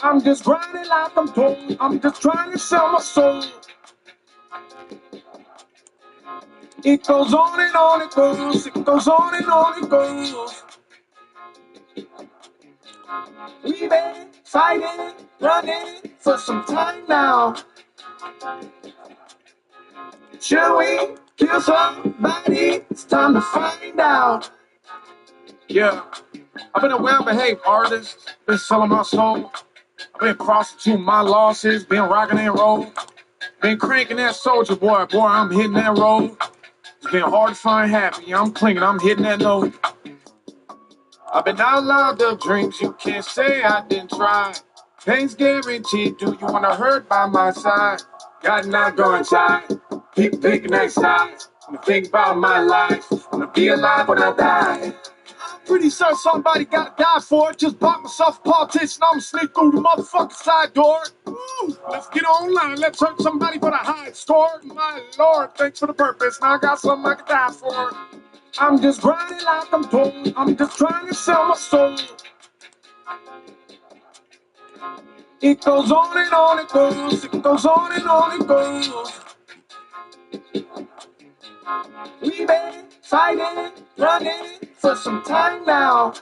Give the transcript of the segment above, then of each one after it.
I'm just grinding like I'm told. I'm just trying to sell my soul. It goes on and on it goes. It goes on and on it goes. We've been fighting, running for some time now. Should we kill somebody? It's time to find out. Yeah, I've been a well-behaved artist. Been selling my soul. I've been prostituting my losses. Been rocking and roll. Been cranking that soldier boy. Boy, I'm hitting that road. It's been hard to find happy. I'm clinging. I'm hitting that note. I've been out loud of dreams. You can't say I didn't try. Pain's guaranteed. Do you want to hurt by my side? Got not going tight. Keep picking that side. I'm gonna think about my life. I'm gonna be alive when I die. Pretty sure somebody gotta die for it. Just bought myself a politician. I'm gonna sneak through the motherfucking side door. Woo! Let's get online. Let's hurt somebody for the high score. My Lord, thanks for the purpose. Now I got something I can die for. I'm just grinding like I'm told. I'm just trying to sell my soul. It goes on and on it goes. It goes on and on it goes. We've been fighting, running for some time now.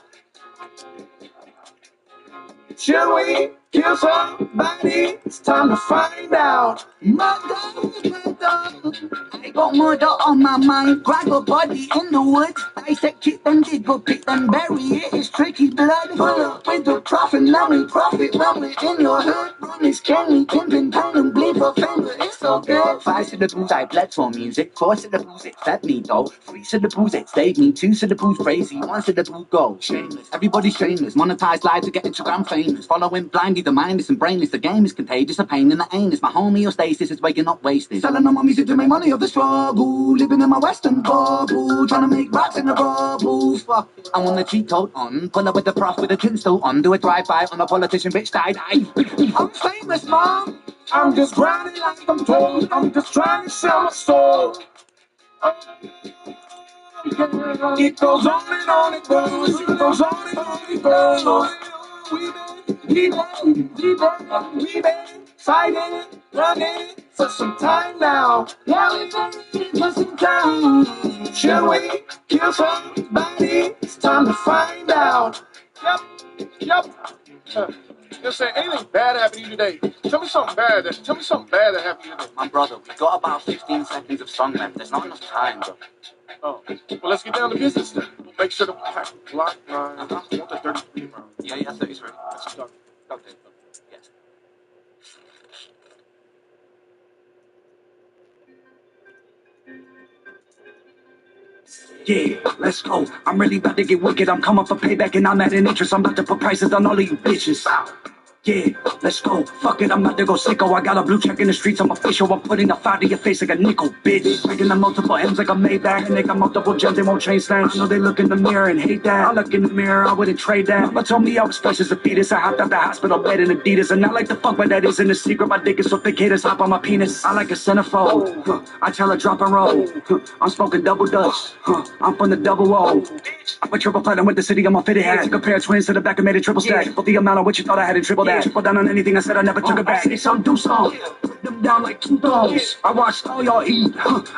Should we kill somebody? It's time to find out. Murder, I got murder on my mind. Grab a body in the woods. Dissect it, then dig a pit, then bury it. It's tricky blood. Pull up with the profit, now we profit. When we're in your hood, run is Kenny, Kimpin, Pound and bleed for fame, but it's so good. 5 syllables, I bled for music. 4 syllables, it fed me though. 3 syllables, it stayed me. 2 syllables, crazy. 1 syllable, go. Shameless, everybody's shameless. Monetized lives to get Instagram famous. Following blindly, the mindless and brainless. The game is contagious, a pain in the anus. My homeostasis is waking up wasted. Selling all my music to make money off the struggle. Living in my western bubble. Trying to make rocks in the bubbles. Fuck, I want the cheat code on. Pull up with the prof with the chin still on. Do a drive-by on a politician, bitch, die. I'm famous, mom. I'm just grinding like I'm told. I'm just trying to sell my soul. It goes on and on it goes. It goes on and on it goes. We've been fighting, running for some time now. Yeah, we've been for some time. Should we kill somebody? It's time to find out. Yep. Just say anything bad happened to you today. Tell me something bad. Tell me something bad that happened to you today. My brother, we got about 15 seconds of song left. There's not enough time, bro. Oh, well, let's get down to business then. We'll make sure to pack block line. I want the 33 round. Yeah, 30's ready. Let's start. Okay. Yes. Yeah, let's go. I'm really about to get wicked. I'm coming for payback and I'm at an interest. I'm about to put prices on all of you bitches. Yeah, let's go. Fuck it, I'm about to go sicko. I got a blue check in the streets, I'm official. I'm putting a fire to your face like a nickel, bitch. Breaking the multiple M's like a Maybach. And they got multiple gems, they won't change that. I know they look in the mirror and hate that. I look in the mirror, I wouldn't trade that. Mama told me I was fresh as a fetus. I hopped out the hospital bed in Adidas. And I like the fuck, but that isn't a secret. My dick is so thick, haters hop on my penis. I like a centerfold. I tell her drop and roll. I'm smoking double dutch. I'm from the double O. I put triple platinum with the city on my fitted hat. Took a pair of twins to the back and made a triple stack. Triple the amount of what you thought I had in triple that. Triple down on anything I said, I never took it back. Say some, do some. Put them down like 2 dogs. I watched all y'all eat.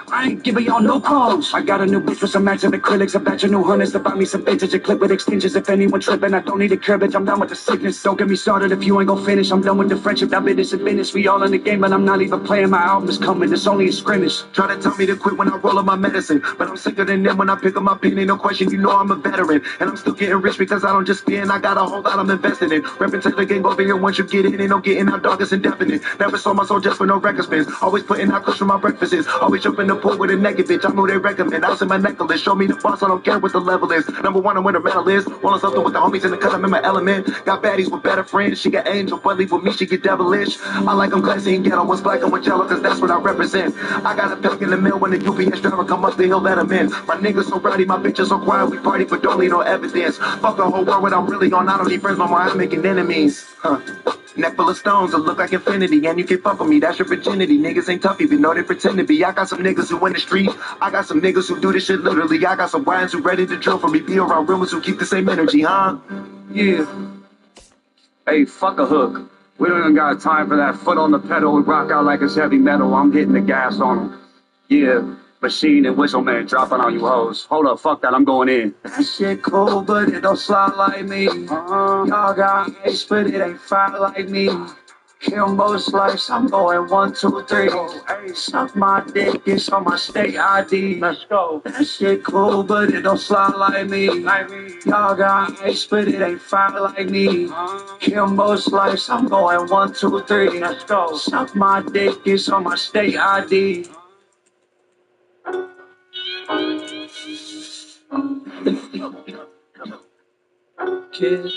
I ain't giving y'all no calls. I got a new bitch with some matching acrylics. A batch of new hunters to buy me some vintage. A clip with extensions. If anyone tripping, I don't need a cure, bitch. I'm done with the sickness. Don't get me started if you ain't gon' finish. I'm done with the friendship. That business and business. We all in the game, but I'm not even playing. My album is coming. It's only a scrimmage. Try to tell me to quit when I roll up my medicine, but I'm sicker than them when I pick up my pen. Ain't no question, you know I'm a veteran. And I'm still getting rich because I don't just spin. I got a whole lot I'm invested in. Reppin' the game over here once you get in. Ain't no getting out, dog, it's indefinite. Never sold my soul just for no record spins. Always putting out close for my breakfasts. Always jump in the pool with a naked bitch. I know they recommend. I'll send my necklace. Show me the boss, I don't care what the level is. Number 1, I'm where the medal is. Want something with the homies in the cut, I'm in my element. Got baddies with better friends. She got angel, but leave with me, she get devilish. I like them classy and ghetto. What's black and what's yellow, cause that's what I represent. I got a pick in the mail when the UPS driver come up the hill, let him in. My niggas so rowdy, my bitches so quiet. We party but don't need no evidence. Fuck the whole world, what I'm really on. I don't need friends no more, I'm making enemies. Neck full of stones that look like infinity, and you can fuck with me, that's your virginity. Niggas ain't tough even though they pretend to be. I got some niggas who in the street, I got some niggas who do this shit literally. I got some wines who ready to drill for me, be around rumors who keep the same energy, huh? Yeah. Hey, fuck a hook. We don't even got time for that. Foot on the pedal, we rock out like it's heavy metal. I'm hitting the gas on them. Yeah. Machine and whistle man dropping on you hoes. Hold up, fuck that, I'm going in. That shit cool, but it don't slide like me. Y'all got ice, but it ain't fire like me. Kill most lives, I'm going 1, 2, 3. Hey, suck my dick, it's on my state ID. Let's go. That shit cool, but it don't slide like me. Y'all got ice, but it ain't fire like me. Kill most lives, I'm going 1, 2, 3. Let's go. Suck my dick, it's on my state ID. Kid.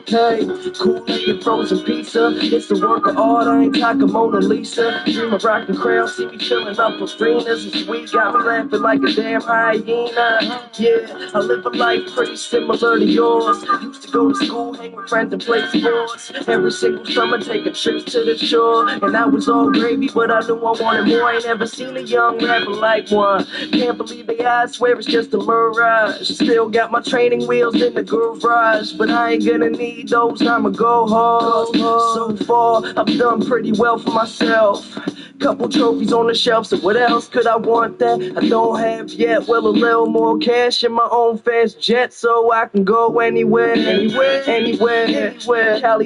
Hey, Kool-Aid and frozen pizza. It's the work of art, I ain't talking Mona Lisa. Dream of rockin' crowd, see me filling up arenas. This week got me laughing like a damn hyena. Yeah, I live a life pretty similar to yours. Used to go to school, hang with friends and play sports. Every single summer, take a trip to the shore. And I was all gravy, but I knew I wanted more. Ain't ever seen a young rapper like one. Can't believe they eyes, swear it's just a mirage. Still got my training wheels in the garage, but I ain't gonna need those, I'ma go hard. So far, I've done pretty well for myself. Couple trophies on the shelf, so what else could I want that I don't have yet? Well, a little more cash in my own fast jet, so I can go anywhere. Cali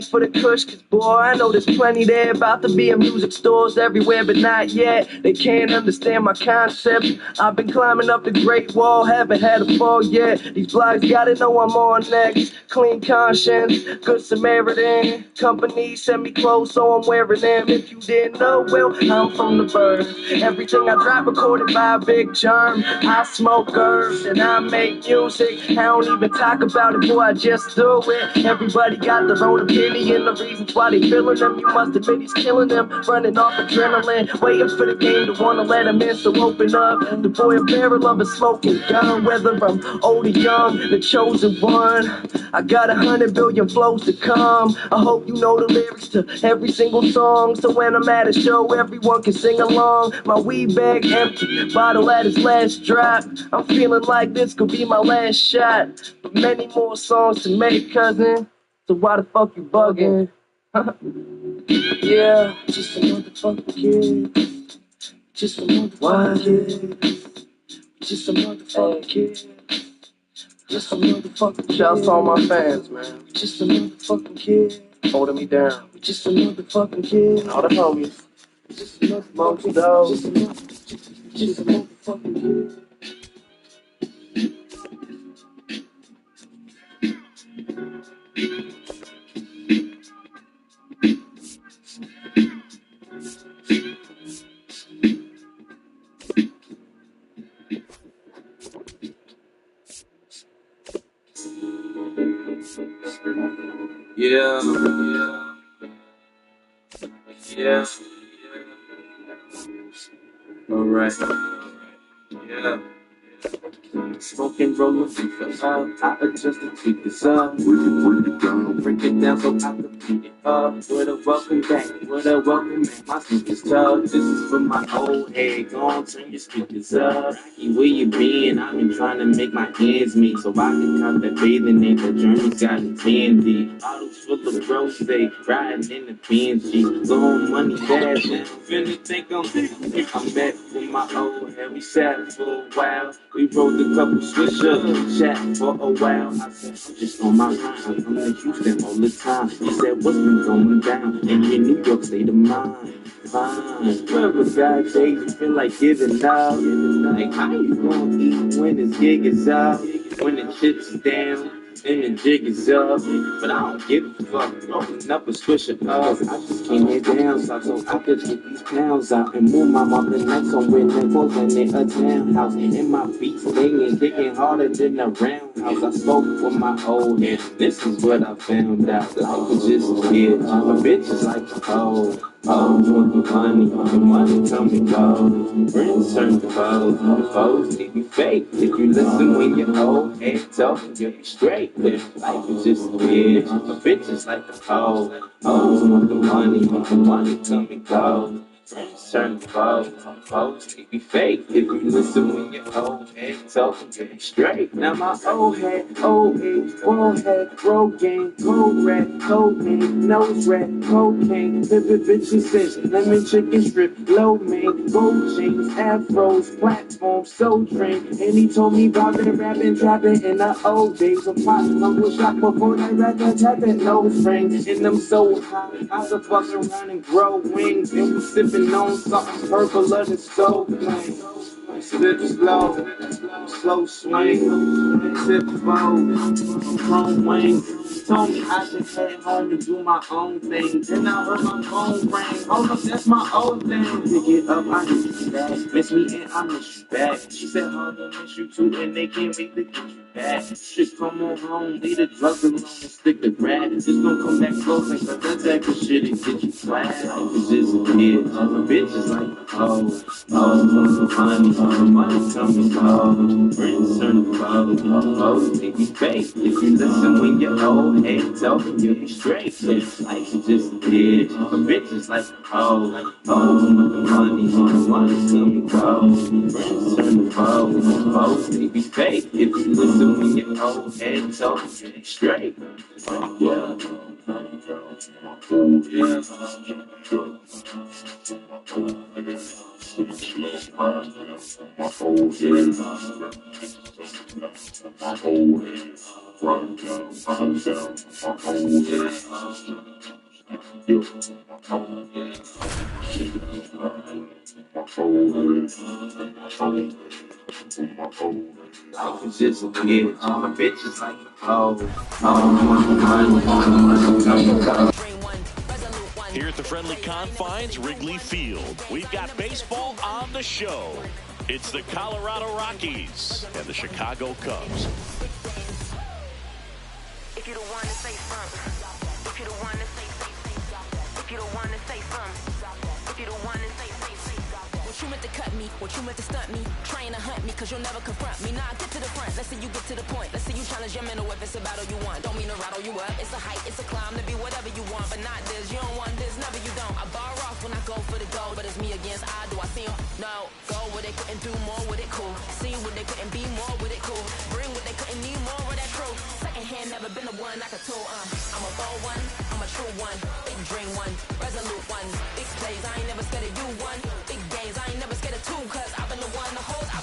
for the kush, cause boy, I know there's plenty there. About to be in music stores everywhere, but not yet. They can't understand my concept. I've been climbing up the Great Wall, haven't had a fall yet. These blogs gotta know I'm on next. Clean conscience, good Samaritan. Company send me clothes, so I'm wearing them. If you didn't know, well, I'm from the bird. Everything I drop recorded by a big germ. I smoke herbs and I make music. I don't even talk about it, boy, I just do it. Everybody got their own opinion, the reasons why they feeling them. You must admit he's killing them, running off adrenaline, waiting for the game to wanna let him in, so open up. The boy a barrel of a smoking gun, whether I'm old or young, the chosen one. I got 100 billion flows to come. I hope you know the lyrics to every single song, so when I'm at a show, everyone can sing along. My weed bag empty, bottle at its last drop. I'm feeling like this could be my last shot, but many more songs to make, cousin. So why the fuck you bugging? Yeah, just a motherfucking kid. Just a motherfucking kid. Just a motherfucking kid. Just a motherfucking kid. Shouts to all my fans, man. Just a motherfucking kid. Holding me down. Just a motherfucking kid. All the homies. Just a motherfucking dog. Just a motherfucking kid. Yeah, yeah, yeah. Alright, yeah. Smoking, rolling, I adjust the speakers up. Break it down so I can beat it up. What a welcome back, what a welcome back. My speakers tough, this is for my old head. Go on, turn your speakers up. Where you been? I've been trying to make my ends meet so I can come to bathing in the journey's got a candy. Bottles full of rose, riding in the Benji. Blowing money fast, now finna think I'm back with my old head. We sat for a while, we rolled a couple swishers, chat for a while. I said, I'm just on my grind, I'm in Houston all the time. He said, what's been going down in your New York state of mind? Fine, wherever God days you feel like giving up. Like, how you gonna eat when this gig is up? When the chips is down and the jig is up? But I don't give a fuck, rolling up a swisher up. I just came here down south so I could get these pounds out and move my mom the next on with them folks in a townhouse. And my beats singing, kicking harder than a roundhouse. I spoke with my old head, this is what I found out. Life was just a kid, my bitch is like a hoe. Oh, want the money come and go. Friends turn to foes, foes leave you fake. If you listen when you're old, head talking, you'll be straight. Live life is just a bitch, a bitch is like a hoe. Oh, want the money come and go. Friends turn to foes leave you fake. If you listen when you're old, head talking, you'll be straight. Now my old head, old age, bald head, road game, gold red, cold name, nose red, cocaine, vivid bitches fish, lemon chicken strip, low main, gold chains, afros, platform, soul train. And he told me about the rapping, trapping in the old days of pop. Uncle shot before they read the tapping, no frame. And them so high, I could fuck around and grow wings. And we sipping on something purple of the soul flame. Sip slow swing, tip fold, chrome wing. Told me I should head home and do my own thing. Then I heard my phone ring. Hold up, that's my old thing. Pick it up, I miss you back. Miss me and I miss you back. She said, "Hard to miss you too," and they can't wait to get you back. Shit, come on home, leave the drugs alone and stick to rap. Just don't come back close, like that type of shit and get you flat. Life is just a kid, a bitch is like a hoe. Oh, money come and go. Friends turn to foes, foes make you fake. If you listen when you're old, head talking, you'll be straight. Life is just a kid, a bitch is like a hoe. Oh, money come and go. Friends turn to foes, foes make you fake. If you listen when you're old, head talking, you'll be straight. Yeah. My whole head, my whole head, run down, my whole head, yeah, my whole head, my whole head. Life is just a bitch, my bitch is like a hoe. Here at the friendly confines, Wrigley Field, we've got baseball on the show. It's the Colorado Rockies and the Chicago Cubs. If you don't want to say something, if you don't want to say something, if you don't want to say something, if you don't want to say something. What you meant to cut me, what you meant to stunt me, trying to hunt me, cause you'll never confront me. Nah, get to the front, let's see you get to the point. Let's see you challenge your mental if it's a battle you want. Don't mean to rattle you up, it's a hike, it's a climb to be whatever you want, but not this. You don't want this, never you don't. I bar off when I go for the goal, but it's me against I. Do I see them? No, go where they couldn't do more with it, cool. See what they couldn't be more with it, cool. Bring what they couldn't need more with that crew. Second hand, never been the one I could tool, I'm a bold one, I'm a true one, big dream one, resolute one, big plays, I ain't never scared of you one, big games, I ain't never scared of two, cause I've been the one the whole time.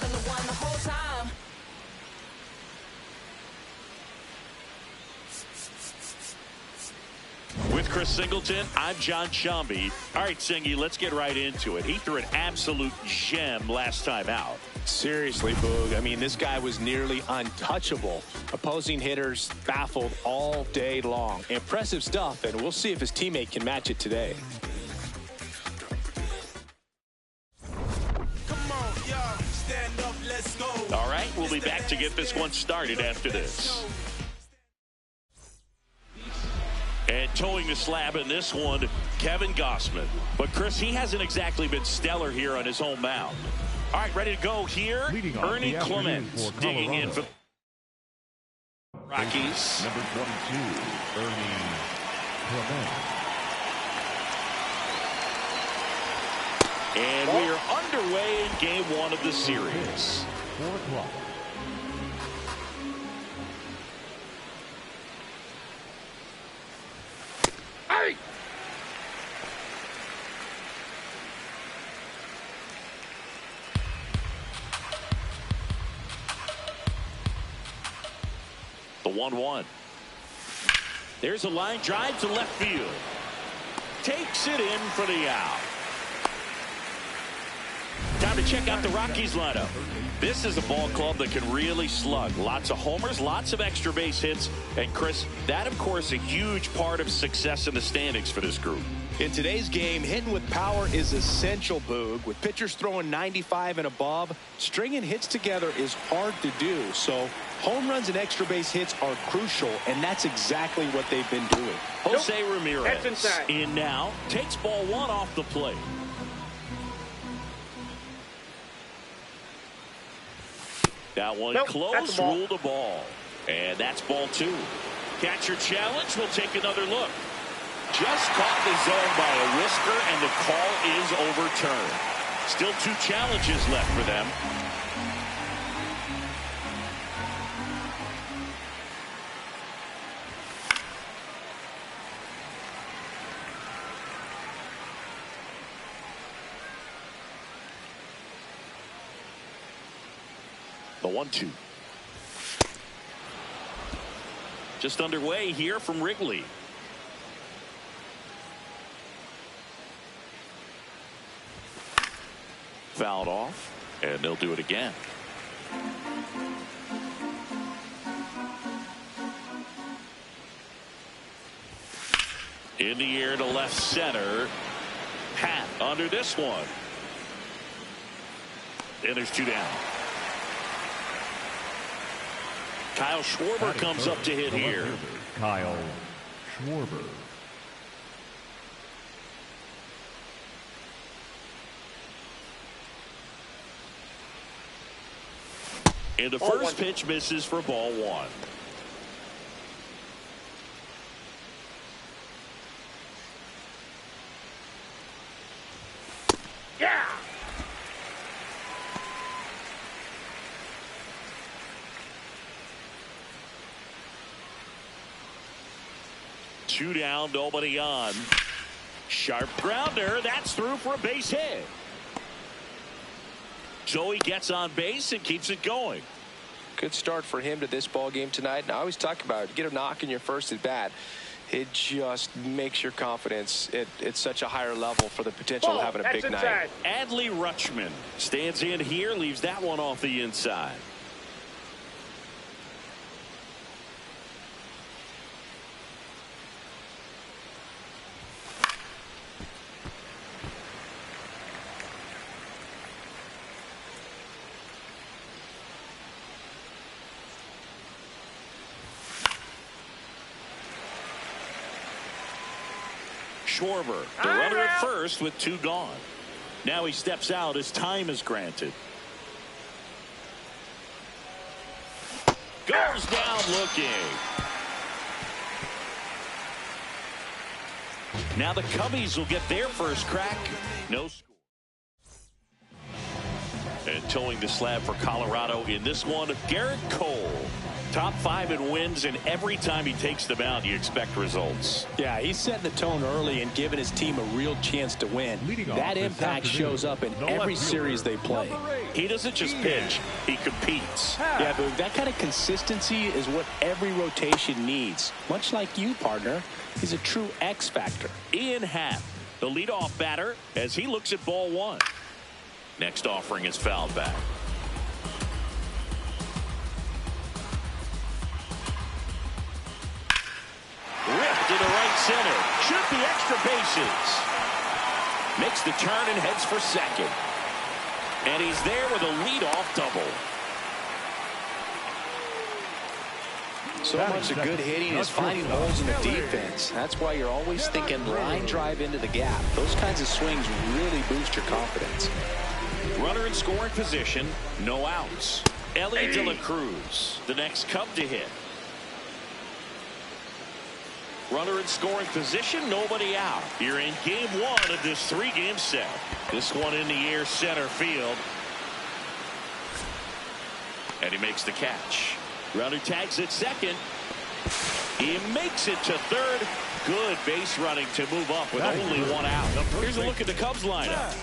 With Chris Singleton, I'm John Shambi. All right, Singy, let's get right into it. He threw an absolute gem last time out. Seriously, Boog. I mean, this guy was nearly untouchable. Opposing hitters baffled all day long. Impressive stuff, and we'll see if his teammate can match it today. Come on, y'all. Stand up, let's go. All right, we'll be back to get this one started after this. And towing the slab in this one, Kevin Gossman. But, Chris, he hasn't exactly been stellar here on his home mound. All right, ready to go here. Ernie Clemens digging in for Rockies. Number 22, Ernie Clemens. And we are underway in game one of the series. 4 o'clock. Hey! The 1-1. There's a line drive to left field. Takes it in for the out. Time to check out the Rockies lineup. This is a ball club that can really slug. Lots of homers, lots of extra base hits. And Chris, that of course a huge part of success in the standings for this group. In today's game, hitting with power is essential, Boog. With pitchers throwing 95 and above, stringing hits together is hard to do. So home runs and extra base hits are crucial, and that's exactly what they've been doing. Jose Ramirez in now, takes ball one off the plate. That one close, ruled a ball. And that's ball two. Catcher challenge, will take another look. Just caught the zone by a whisker, and the call is overturned. Still 2 challenges left for them. The 1-2. Just underway here from Wrigley. Fouled off, and they'll do it again. In the air to left center. Pat under this one. And there's 2 down. Kyle Schwarber comes up to hit here. Kyle Schwarber. And the first pitch misses for ball 1. Yeah. Two down, nobody on. Sharp grounder, that's through for a base hit. So he gets on base and keeps it going. Good start for him to this ball game tonight. And I always talk about it. Get a knock in your first at bat. It just makes your confidence at such a higher level for the potential of having a big night. Adley Rutschman stands in here, leaves that one off the inside. Schwarber, the runner at first with 2 gone. Now he steps out as time is granted. Goes down looking. Now the Cubbies will get their first crack. No score. And towing the slab for Colorado in this one, Garrett Cole. Top 5 in wins, and every time he takes the mound, you expect results. Yeah, he's setting the tone early and giving his team a real chance to win. That impact shows up in every series they play. He doesn't just pitch, he competes. Yeah, but that kind of consistency is what every rotation needs. Much like you, partner. He's a true X factor. Ian Happ, the leadoff batter, as he looks at ball 1. Next offering is fouled back. Ripped to the right center. Should be extra bases. Makes the turn and heads for second. And he's there with a leadoff double. So much of good hitting is finding holes in the defense. That's why you're always thinking line drive into the gap. Those kinds of swings really boost your confidence. Runner in scoring position, no outs. Ellie De La Cruz, the next Cub to hit. Runner in scoring position, nobody out. You're in game 1 of this 3-game set. This one in the air center field. And he makes the catch. Runner tags at second. He makes it to third. Good base running to move up with only 1 out. Here's a look at the Cubs lineup.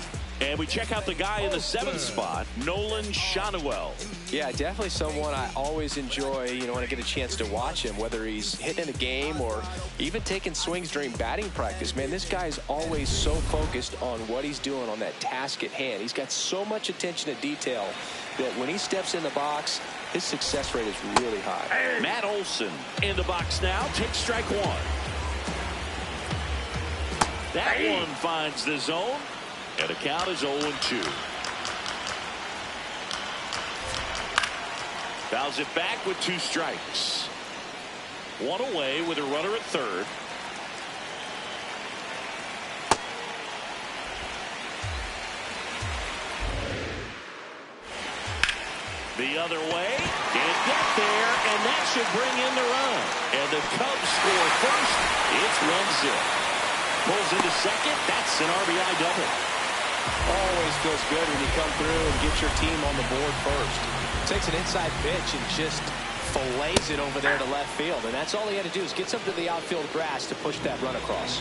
And we check out the guy in the 7th spot, Nolan Shanuel. Yeah, definitely someone I always enjoy, when I get a chance to watch him, whether he's hitting in a game or even taking swings during batting practice. Man, this guy is always so focused on what he's doing on that task at hand. He's got so much attention to detail that when he steps in the box, his success rate is really high. Matt Olson in the box now, takes strike one. That one finds the zone. And the count is 0-2. Fouls it back with 2 strikes. One away with a runner at third. The other way. Can't get there, and that should bring in the run. And the Cubs score first. It's 1-0. Pulls into second. That's an RBI double. Always feels good when you come through and get your team on the board first. Takes an inside pitch and just fillets it over there to left field. And that's all he had to do is get something to the outfield grass to push that run across.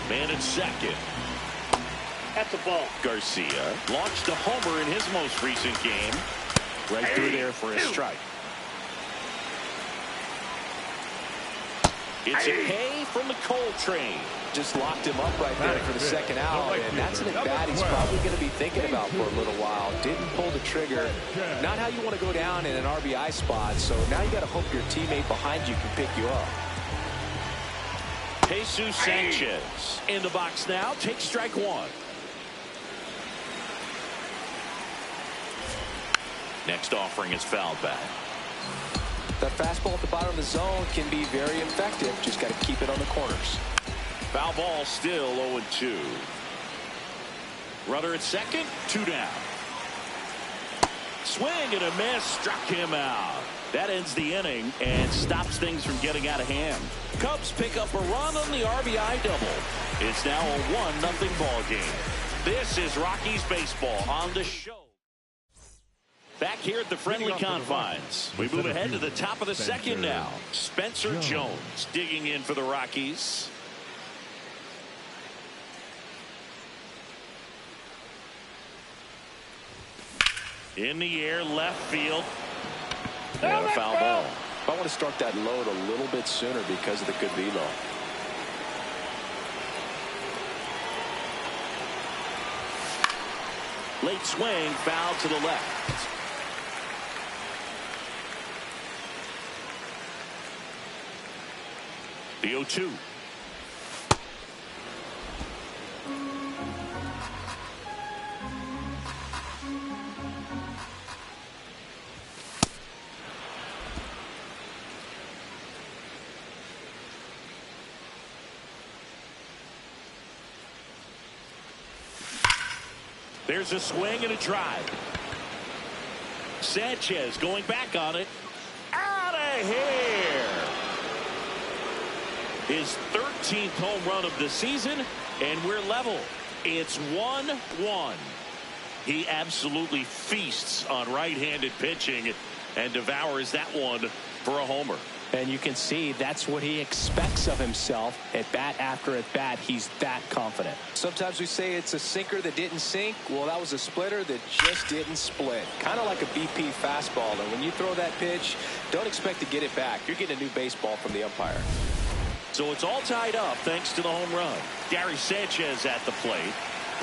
Man at second. That's a ball. Garcia launched a homer in his most recent game. Right through there for a strike. It's a K from the Coltrane. Just locked him up right there for the second out, and that's an at-bat he's probably going to be thinking about for a little while. Didn't pull the trigger. Not how you want to go down in an RBI spot, so now you got to hope your teammate behind you can pick you up. Jesus Sanchez in the box now, takes strike one. Next offering is fouled back. That fastball at the bottom of the zone can be very effective. Just got to keep it on the corners. Foul ball still 0-2. Runner at second, 2 down. Swing and a miss, struck him out. That ends the inning and stops things from getting out of hand. Cubs pick up a run on the RBI double. It's now a 1-0 ball game. This is Rockies baseball on the show. Back here at the friendly confines. We move ahead to the top of the second now. Spencer Jones digging in for the Rockies. In the air, left field. And a foul ball. I want to start that load a little bit sooner because of the good velo. Late swing, foul to the left. The 0-2. There's a swing and a drive. Sanchez going back on it. Out of here. His 13th home run of the season, and we're level. It's 1-1. He absolutely feasts on right-handed pitching and devours that one for a homer. And you can see that's what he expects of himself at bat after at bat. He's that confident. Sometimes we say it's a sinker that didn't sink. Well, that was a splitter that just didn't split. Kind of like a BP fastball. And when you throw that pitch, don't expect to get it back. You're getting a new baseball from the umpire. So it's all tied up thanks to the home run. Gary Sanchez at the plate.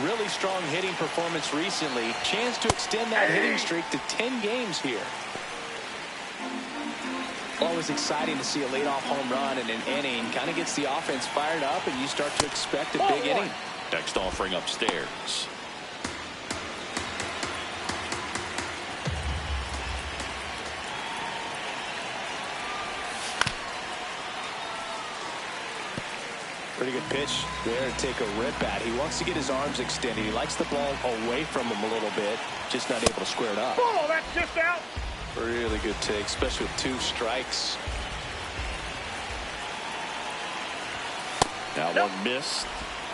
Really strong hitting performance recently. Chance to extend that hitting streak to 10 games here. Always exciting to see a leadoff home run in an inning. Kind of gets the offense fired up, and you start to expect a big inning. Next offering upstairs. Pretty good pitch there to take a rip at. He wants to get his arms extended. He likes the ball away from him a little bit, just not able to square it up. Oh, that's just out. Really good take, especially with 2 strikes. Now one missed.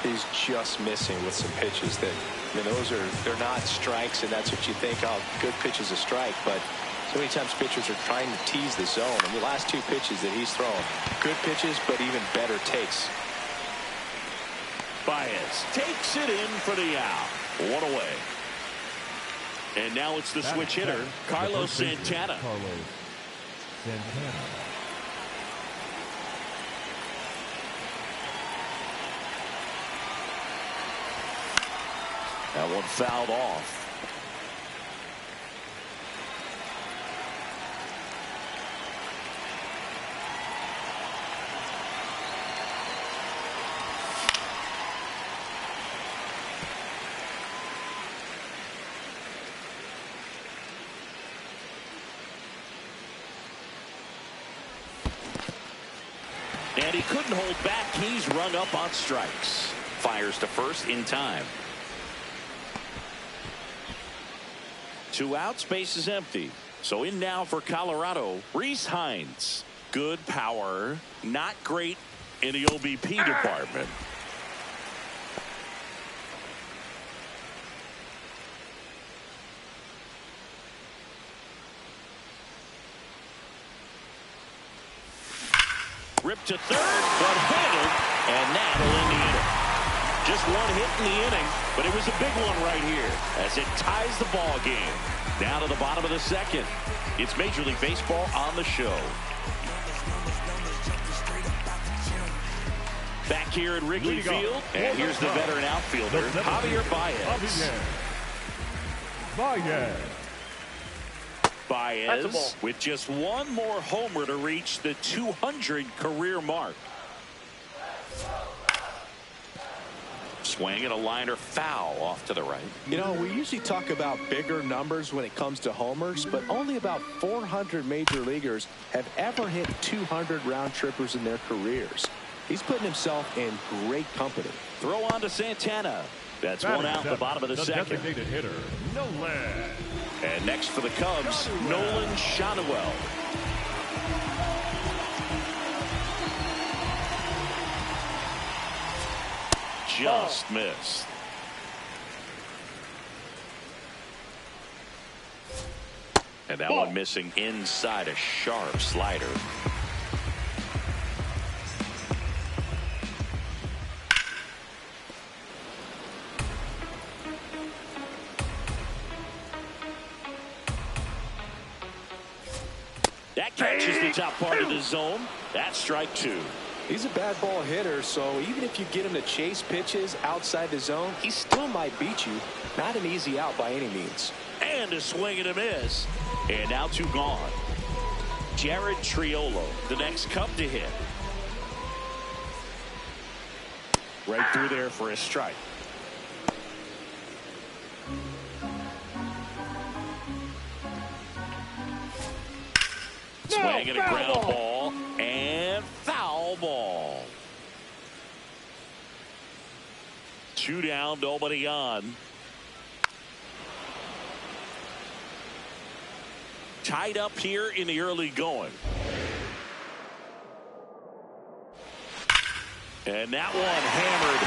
He's just missing with some pitches that, they're not strikes, and that's what you think, oh, good pitch is a strike. But so many times pitchers are trying to tease the zone. And the last 2 pitches that he's thrown, good pitches, but even better takes. Baez takes it in for the out. One away. And now it's the switch hitter, Carlos Santana. Carlos Santana. That one fouled off. And he couldn't hold back. He's rung up on strikes. Fires to first in time. 2 outs, base is empty. So in now for Colorado, Rhys Hines. Good power, not great in the OBP department. Ripped to third, but handled, and that'll end the inning. Just one hit in the inning, but it was a big one right here as it ties the ball game. Down to the bottom of the second. It's Major League Baseball on the show. Back here at Wrigley Field, and here's the veteran outfielder, Javier Baez. Baez with just one more homer to reach the 200 career mark. Swing and a liner foul off to the right. You know, we usually talk about bigger numbers when it comes to homers, but only about 400 major leaguers have ever hit 200 round trippers in their careers. He's putting himself in great company. Throw on to Santana. That's one out the bottom of the second. Designated hitter, Nolan. And next for the Cubs, Nolan Schanuel. Just missed. And that one missing inside a sharp slider. That catches the top part of the zone. That's strike 2. He's a bad ball hitter, so even if you get him to chase pitches outside the zone, he still might beat you. Not an easy out by any means. And a swing and a miss. And now 2 gone. Jared Triolo, the next Cub to hit. Right through there for a strike. Swing and a ground ball. And foul ball. 2 down, nobody on. Tied up here in the early going. And that one hammered.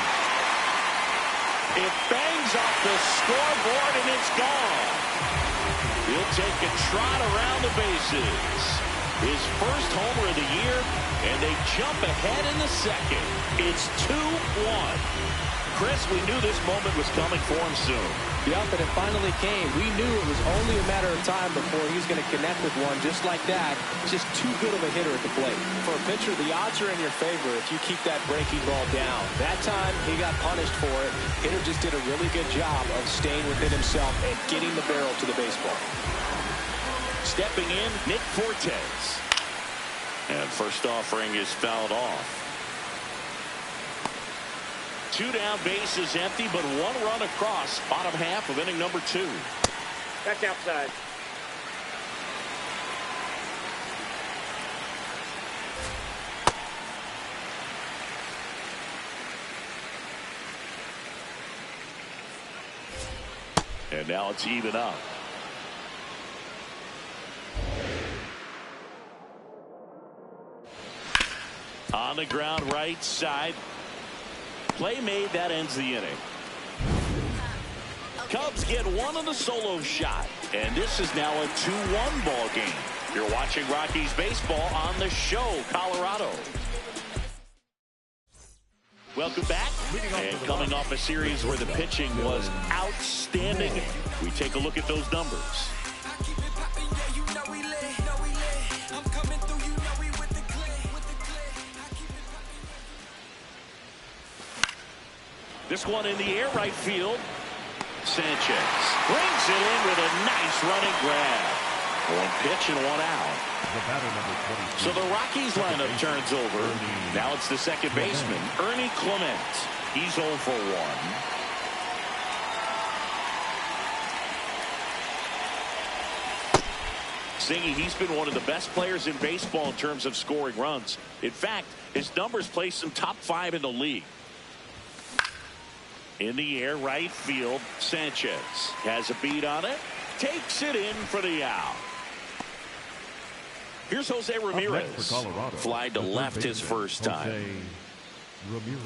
It bangs off the scoreboard and it's gone. He'll take a trot around the bases. His first homer of the year, and they jump ahead in the second. It's 2-1. Chris, we knew this moment was coming for him soon. Yep, and it finally came. We knew it was only a matter of time before he was going to connect with one just like that. Just too good of a hitter at the plate. For a pitcher, the odds are in your favor if you keep that breaking ball down. That time, he got punished for it. Hitter just did a really good job of staying within himself and getting the barrel to the baseball. Stepping in, Nick Fortes. And first offering is fouled off. 2 down, base is empty, but 1 run across. Bottom half of inning number 2. That's outside. And now it's even up. On the ground, right side. Play made, that ends the inning. Cubs get one on the solo shot, and this is now a 2-1 ball game. You're watching Rockies baseball on the show, Colorado. Welcome back. And coming off a series where the pitching was outstanding, we take a look at those numbers. This one in the air, right field. Sanchez brings it in with a nice running grab. One pitch and one out. So the Rockies lineup turns over. Now it's the second baseman, Ernie Clement. He's 0 for 1. Singy, he's been one of the best players in baseball in terms of scoring runs. In fact, his numbers place him top 5 in the league. In the air, right field. Sanchez has a beat on it. Takes it in for the out. Here's Jose Ramirez. Fly to left his first time. Ramirez.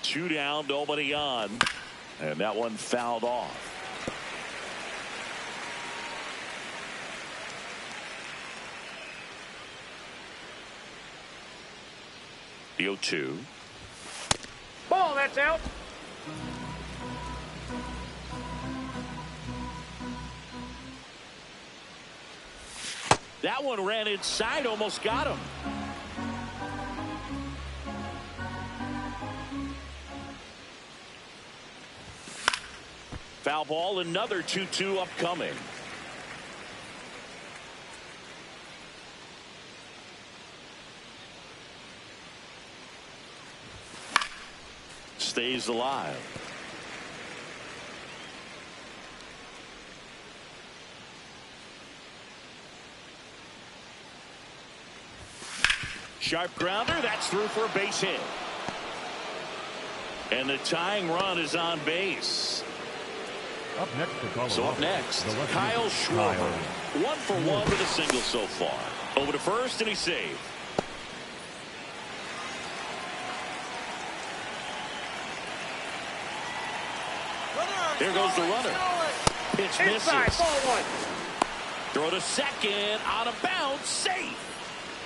Two down, nobody on. And that one fouled off. The 0-2. Ball, that's out. That one ran inside, almost got him. Foul ball, another 2-2 upcoming. Stays alive. Sharp grounder, that's through for a base hit. And the tying run is on base. Up next for Colorado. So up next, Kyle Schwarber. 1 for 1 with a single so far. Over to first, and he's saved. There goes the runner. Pitch misses. Inside, ball 1. Throw to second, out of bounds, safe.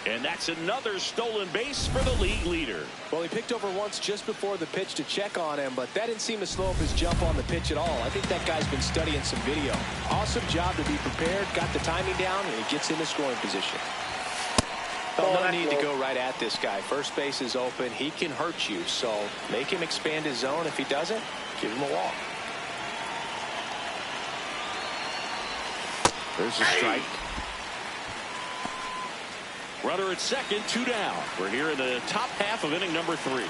And that's another stolen base for the league leader. Well, he picked over once just before the pitch to check on him, but that didn't seem to slow up his jump on the pitch at all. I think that guy's been studying some video. Awesome job to be prepared, got the timing down, and he gets into scoring position. No need to go right at this guy. First base is open. He can hurt you, so make him expand his zone. If he doesn't, give him a walk. There's a strike. Runner at second, 2 down. We're here in the top half of inning number 3.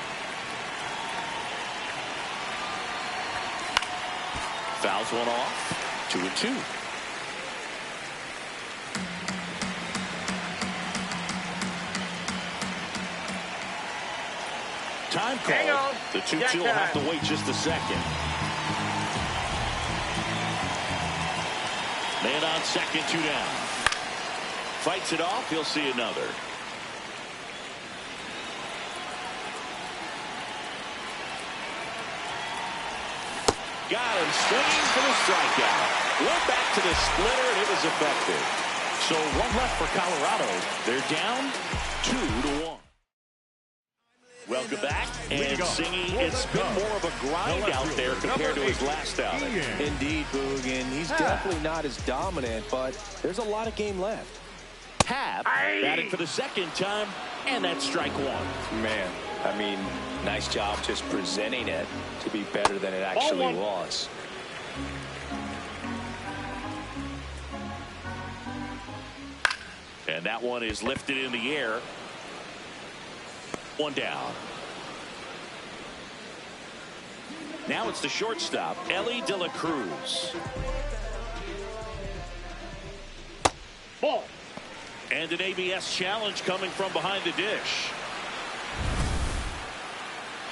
Fouls one off. 2-2. Time call. The 2-2 will have to wait just a second. Man on second, 2 down. Fights it off. He'll see another. Got him swinging for the strikeout. Went back to the splitter, and it was effective. So 1 left for Colorado. They're down 2-1. Welcome back. And Singy, it's been more of a grind out there compared to his last outing. Indeed, Boog, and he's definitely not as dominant, but there's a lot of game left. Happ batting for the second time, and that's strike 1. Man, I mean, nice job just presenting it to be better than it actually was. And that one is lifted in the air. 1 down. Now it's the shortstop, Ellie De La Cruz. Ball. And an ABS challenge coming from behind the dish.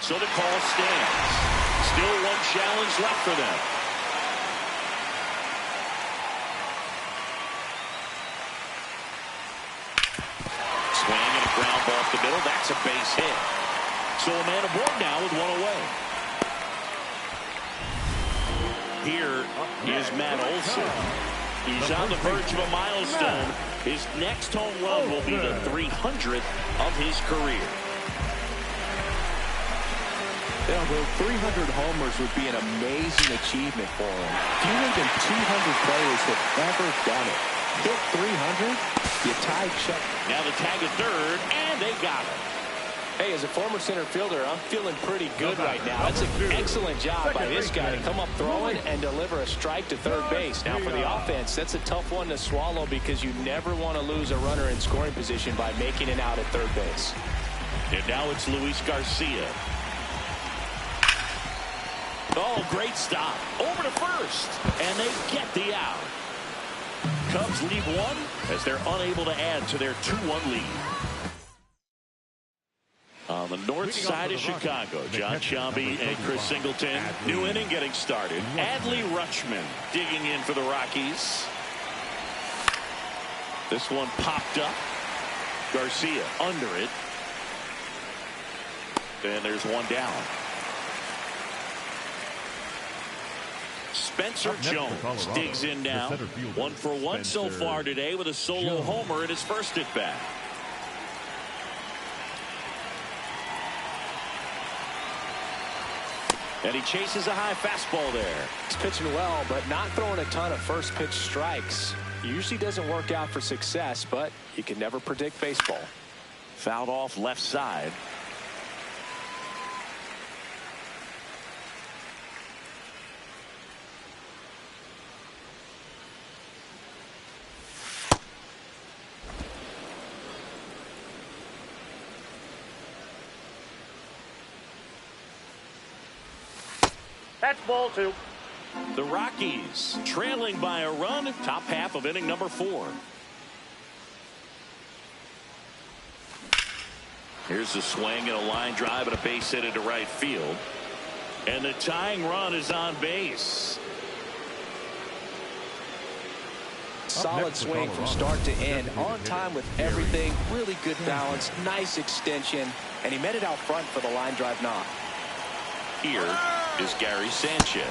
So the call stands. Still 1 challenge left for them. Swing and a ground ball up the middle. field. That's a base hit. So a man aboard now with one away. Here is Matt Olson. He's on the verge of a milestone. His next home run will be the 300th of his career. Yeah, well, 300 homers would be an amazing achievement for him. Fewer than 200 players have ever done it. Hit 300, you tied Chuck. Now the tag at third, and they got it. Hey, as a former center fielder, I'm feeling pretty good right now. That's an excellent job by this guy to come up throwing and deliver a strike to third base. Now for the offense, that's a tough one to swallow because you never want to lose a runner in scoring position by making it out at third base. And now it's Luis Garcia. Oh, great stop. Over to first, and they get the out. Cubs lead one as they're unable to add to their 2-1 lead. On the north side of Chicago, John Sciambi and Chris Singleton. New inning getting started. Adley Rutschman digging in for the Rockies. This one popped up. Garcia under it. And there's one down. Spencer Jones digs in now. 1 for 1 so far today with a solo homer in his first at bat. And he chases a high fastball there. He's pitching well, but not throwing a ton of first pitch strikes. Usually doesn't work out for success, but you can never predict baseball. Fouled off left side. That's ball 2. The Rockies trailing by a run, top half of inning number 4. Here's a swing and a line drive and a base hit into right field. And the tying run is on base. Solid swing from start to end, on time with everything, really good balance, nice extension, and he met it out front for the line drive knock. Here is Gary Sanchez.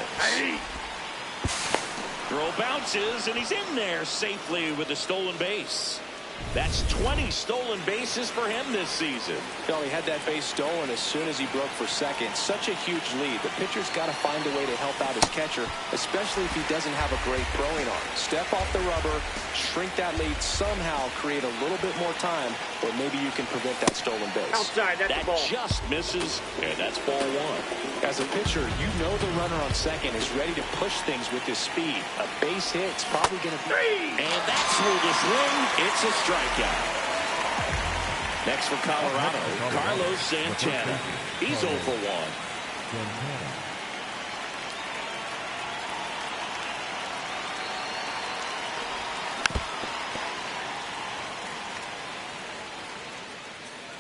Throw bounces, and he's in there safely with the stolen base. That's 20 stolen bases for him this season. Well, he had that base stolen as soon as he broke for second. Such a huge lead. The pitcher's got to find a way to help out his catcher, especially if he doesn't have a great throwing arm. Step off the rubber, shrink that lead, somehow create a little bit more time, or maybe you can prevent that stolen base. Outside, that's that the ball. Just misses, and that's ball 1. As a pitcher, you know the runner on second is ready to push things with his speed. A base hit's probably going to be... And that's through the swing. It's a strikeout. Next for Colorado, Carlos Santana. He's 0 for 1.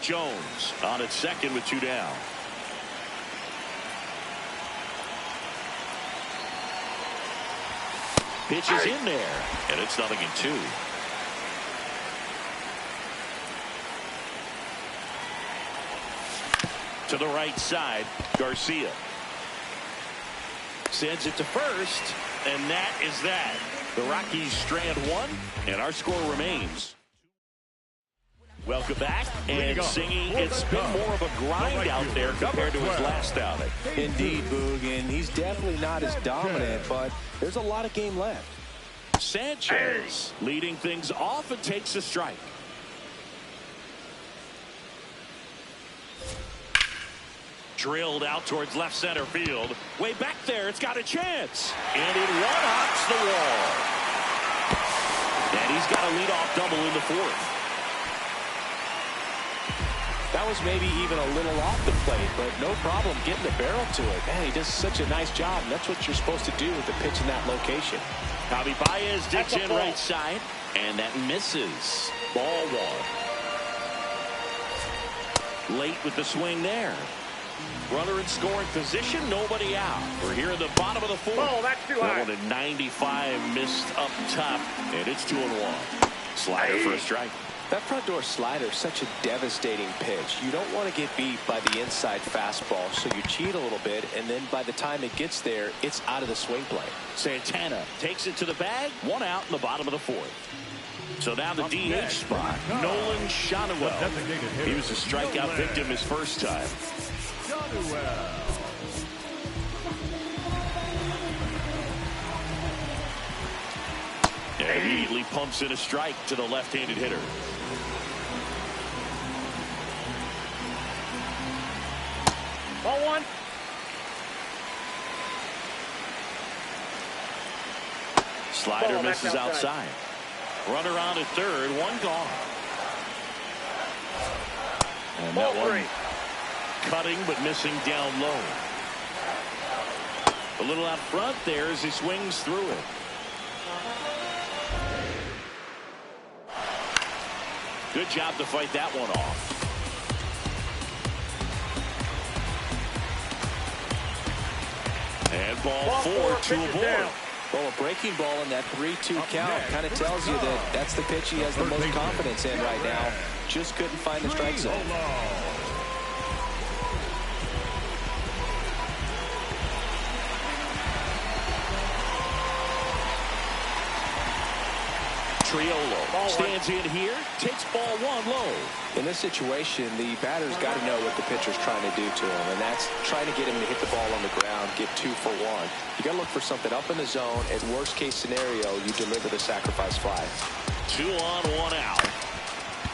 Jones on at second with 2 down. Pitch is in there, and it's 0-2. To the right side, Garcia sends it to first, and that is that. The Rockies strand 1, and our score remains. Welcome back, and singing, it's been more of a grind out there compared to his last outing. Indeed, Boog, and he's definitely not as dominant, but there's a lot of game left. Sanchez leading things off and takes a strike. Drilled out towards left center field. Way back there, it's got a chance. And it one-hops the wall. And he's got a leadoff double in the 4th. That was maybe even a little off the plate, but no problem getting the barrel to it. Man, he does such a nice job, and that's what you're supposed to do with the pitch in that location. Javi Baez digs in right side, and that misses. Ball 1. Late with the swing there. Runner in scoring position, nobody out. We're here in the bottom of the 4th. Oh, that's too high. That one at 95, missed up top, and it's 2-1. Slider for a strike. That front door slider is such a devastating pitch. You don't want to get beat by the inside fastball, so you cheat a little bit, and then by the time it gets there, it's out of the swing plane. Santana takes it to the bag. 1 out in the bottom of the 4th. So now the DH spot, Nolan Shotwell. He was a strikeout victim his first time. And immediately pumps in a strike to the left-handed hitter. Ball 1. Slider Ball misses back outside. Runner on at third, 1 gone. And Ball that one 3. cutting but missing down low. A little out front there as he swings through it. Good job to fight that one off. And ball 4 to a board. Well, a breaking ball in that 3-2 count kind of tells you that that's the pitch he has the most confidence in right now. Just couldn't find the strike zone. Triolo stands in here, takes ball 1 low. In this situation, the batter's got to know what the pitcher's trying to do to him, and that's trying to get him to hit the ball on the ground, get 2 for 1. You got to look for something up in the zone. At worst case scenario, you deliver the sacrifice fly. 2 on, 1 out.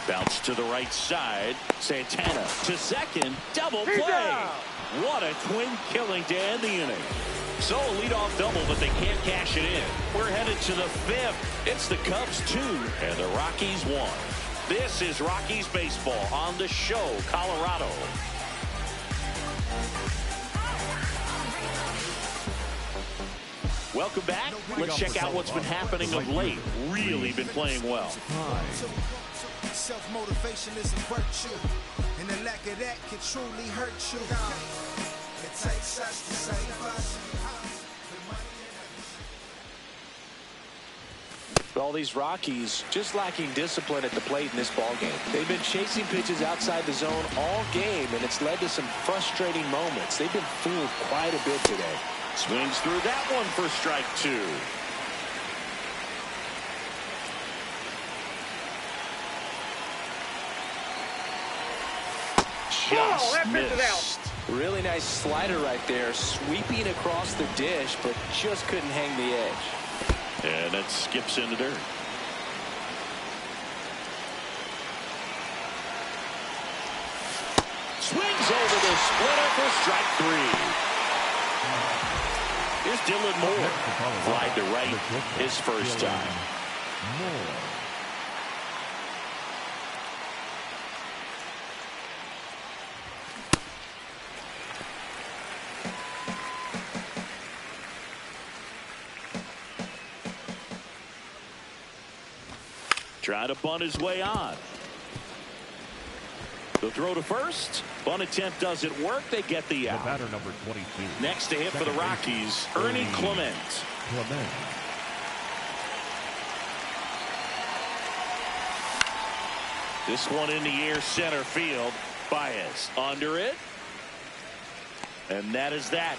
Bounce to the right side. Santana to second. Double play. What a twin killing to end the inning. So a leadoff double, but they can't cash it in. We're headed to the 5th. It's the Cubs 2 and the Rockies 1. This is Rockies baseball on the show, Colorado. Welcome back. Let's check out what's been happening of late. Really been playing well. Self-motivation is a virtue, and the lack of that can truly hurt you. It takes us to save us. All these Rockies just lacking discipline at the plate in this ballgame. They've been chasing pitches outside the zone all game, and it's led to some frustrating moments. They've been fooled quite a bit today. Swings through that one for strike 2. Just missed. Really nice slider right there, sweeping across the dish, but just couldn't hang the edge. And that skips into dirt. Swings over the splitter for strike 3. Here's Dylan Moore. Fly to right his first time. Trying to bunt his way on. The throw to first. Bunt attempt doesn't work. They get the out. The batter number 22. Next to hit for the Rockies, Ernie Clement. This one in the air, center field. Baez under it. And that is that.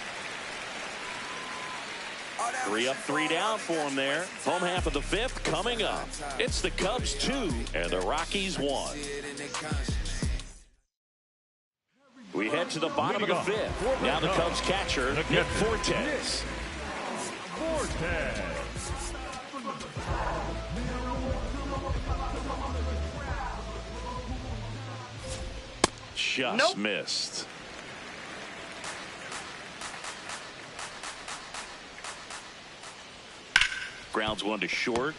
3 up, 3 down for him there. Home half of the 5th coming up. It's the Cubs 2 and the Rockies 1. We head to the bottom of the 5th. Now the Cubs catcher, Nick Fortes. Just missed. Grounds one to short.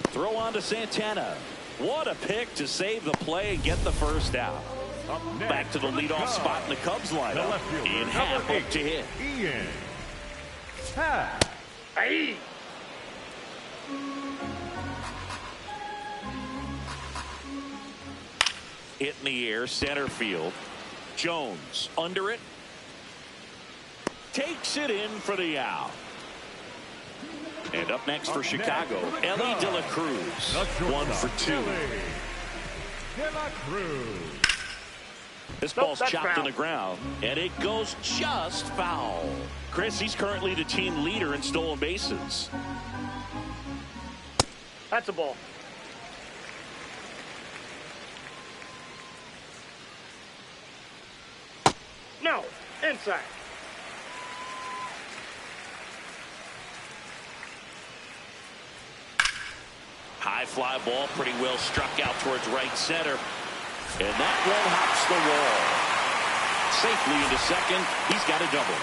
Throw on to Santana. What a pick to save the play and get the first out. Back to the leadoff spot in the Cubs lineup. Ian Happ up to hit. Ian Happ. Hey. Hit in the air, center field. Jones under it. Takes it in for the out. And up next for Chicago, Ellie De La Cruz. 1 for 2. De La Cruz. This ball's chopped on the ground, and it goes just foul. Chris, he's currently the team leader in stolen bases. That's a ball. No, inside. High fly ball, pretty well struck out towards right center. And that one hops the wall. Safely into second. He's got a double.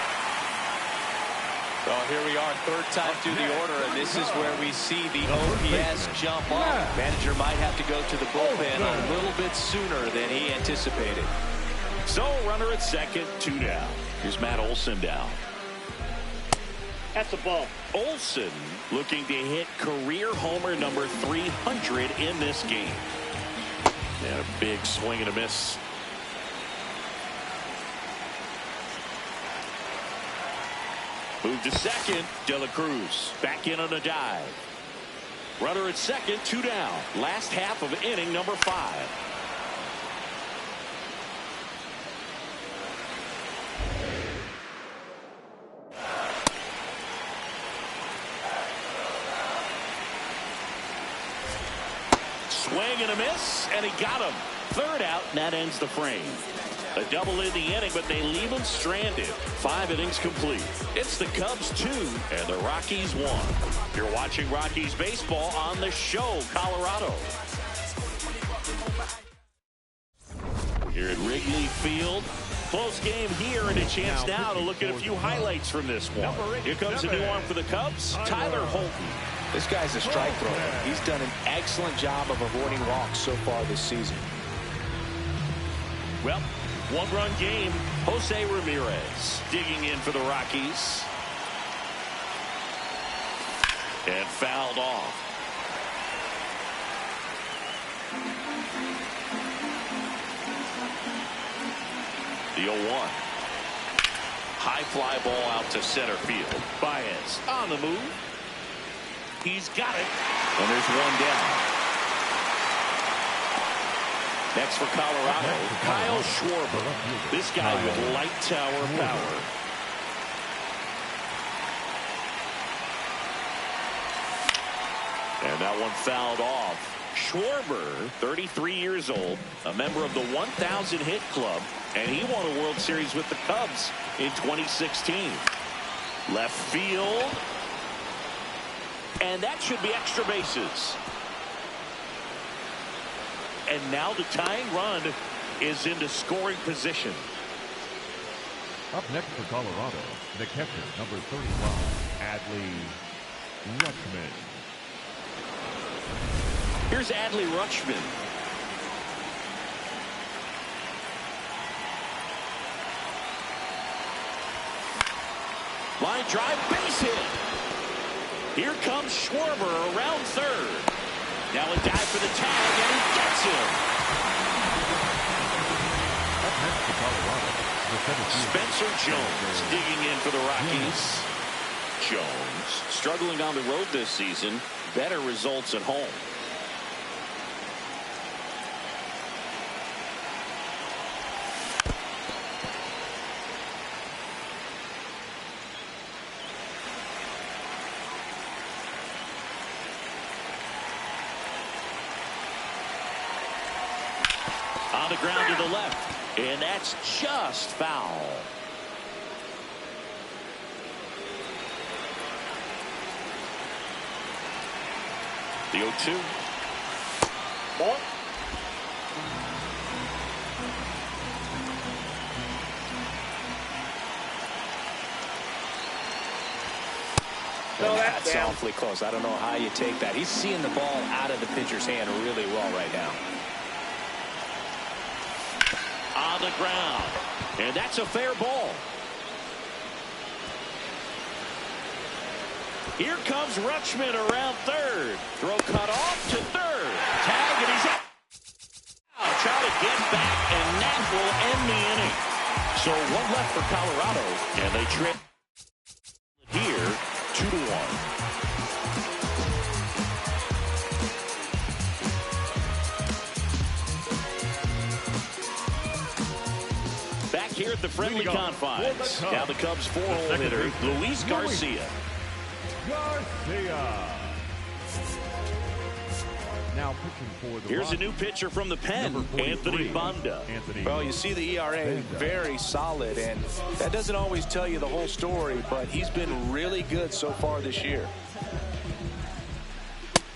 Well, here we are, third time through the order, and this is where we see the OPS jump up. Manager might have to go to the bullpen a little bit sooner than he anticipated. So, runner at second, 2 down. Here's Matt Olson down. That's a ball. Olson looking to hit career homer number 300 in this game. And a big swing and a miss. Move to second. De La Cruz back in on a dive. Runner at second, 2 down. Last half of inning number 5. Swing and a miss, and he got him. Third out, and that ends the frame. A double in the inning, but they leave him stranded. 5 innings complete. It's the Cubs 2 and the Rockies 1. You're watching Rockies baseball on the show, Colorado. Here at Wrigley Field. Close game here, and a chance now to look at a few highlights from this one. Here comes a new arm for the Cubs, Tyler Holton. This guy's a strike thrower. He's done an excellent job of avoiding walks so far this season. Well, 1-run game. Jose Ramirez digging in for the Rockies. And fouled off. The 0-1. High fly ball out to center field. Baez on the move. He's got it. And there's 1 down. Next for Colorado, Kyle Schwarber. This guy with light tower power. And that one fouled off. Schwarber, 33 years old, a member of the 1,000 hit club, and he won a World Series with the Cubs in 2016. Left field. And that should be extra bases. And now the tying run is into scoring position. Up next for Colorado, the catcher, number 35, Adley Rutschman. Here's Adley Rutschman. Line drive, base hit. Here comes Schwarber around third. Now a dive for the tag, and he gets him. Up next for Colorado, the Spencer Jones digging in for the Rockies. Jones struggling on the road this season. Better results at home. On the ground to the left, and that's just foul. The 0-2. Ball. No, that's awfully close. I don't know how you take that. He's seeing the ball out of the pitcher's hand really well right now. On the ground, and that's a fair ball. Here comes Rutschman around third. Throw cut off to third. Tag, and he's out. Try to get back, and that will end the inning. So 1 left for Colorado, and they trail here 2-1. here at the friendly confines. Now the Cubs' 4-hole hitter, Luis Garcia. Now pitching for the Here's a new pitcher from the pen, Anthony Banda. Well, you see the ERA, very solid, and that doesn't always tell you the whole story, but he's been really good so far this year.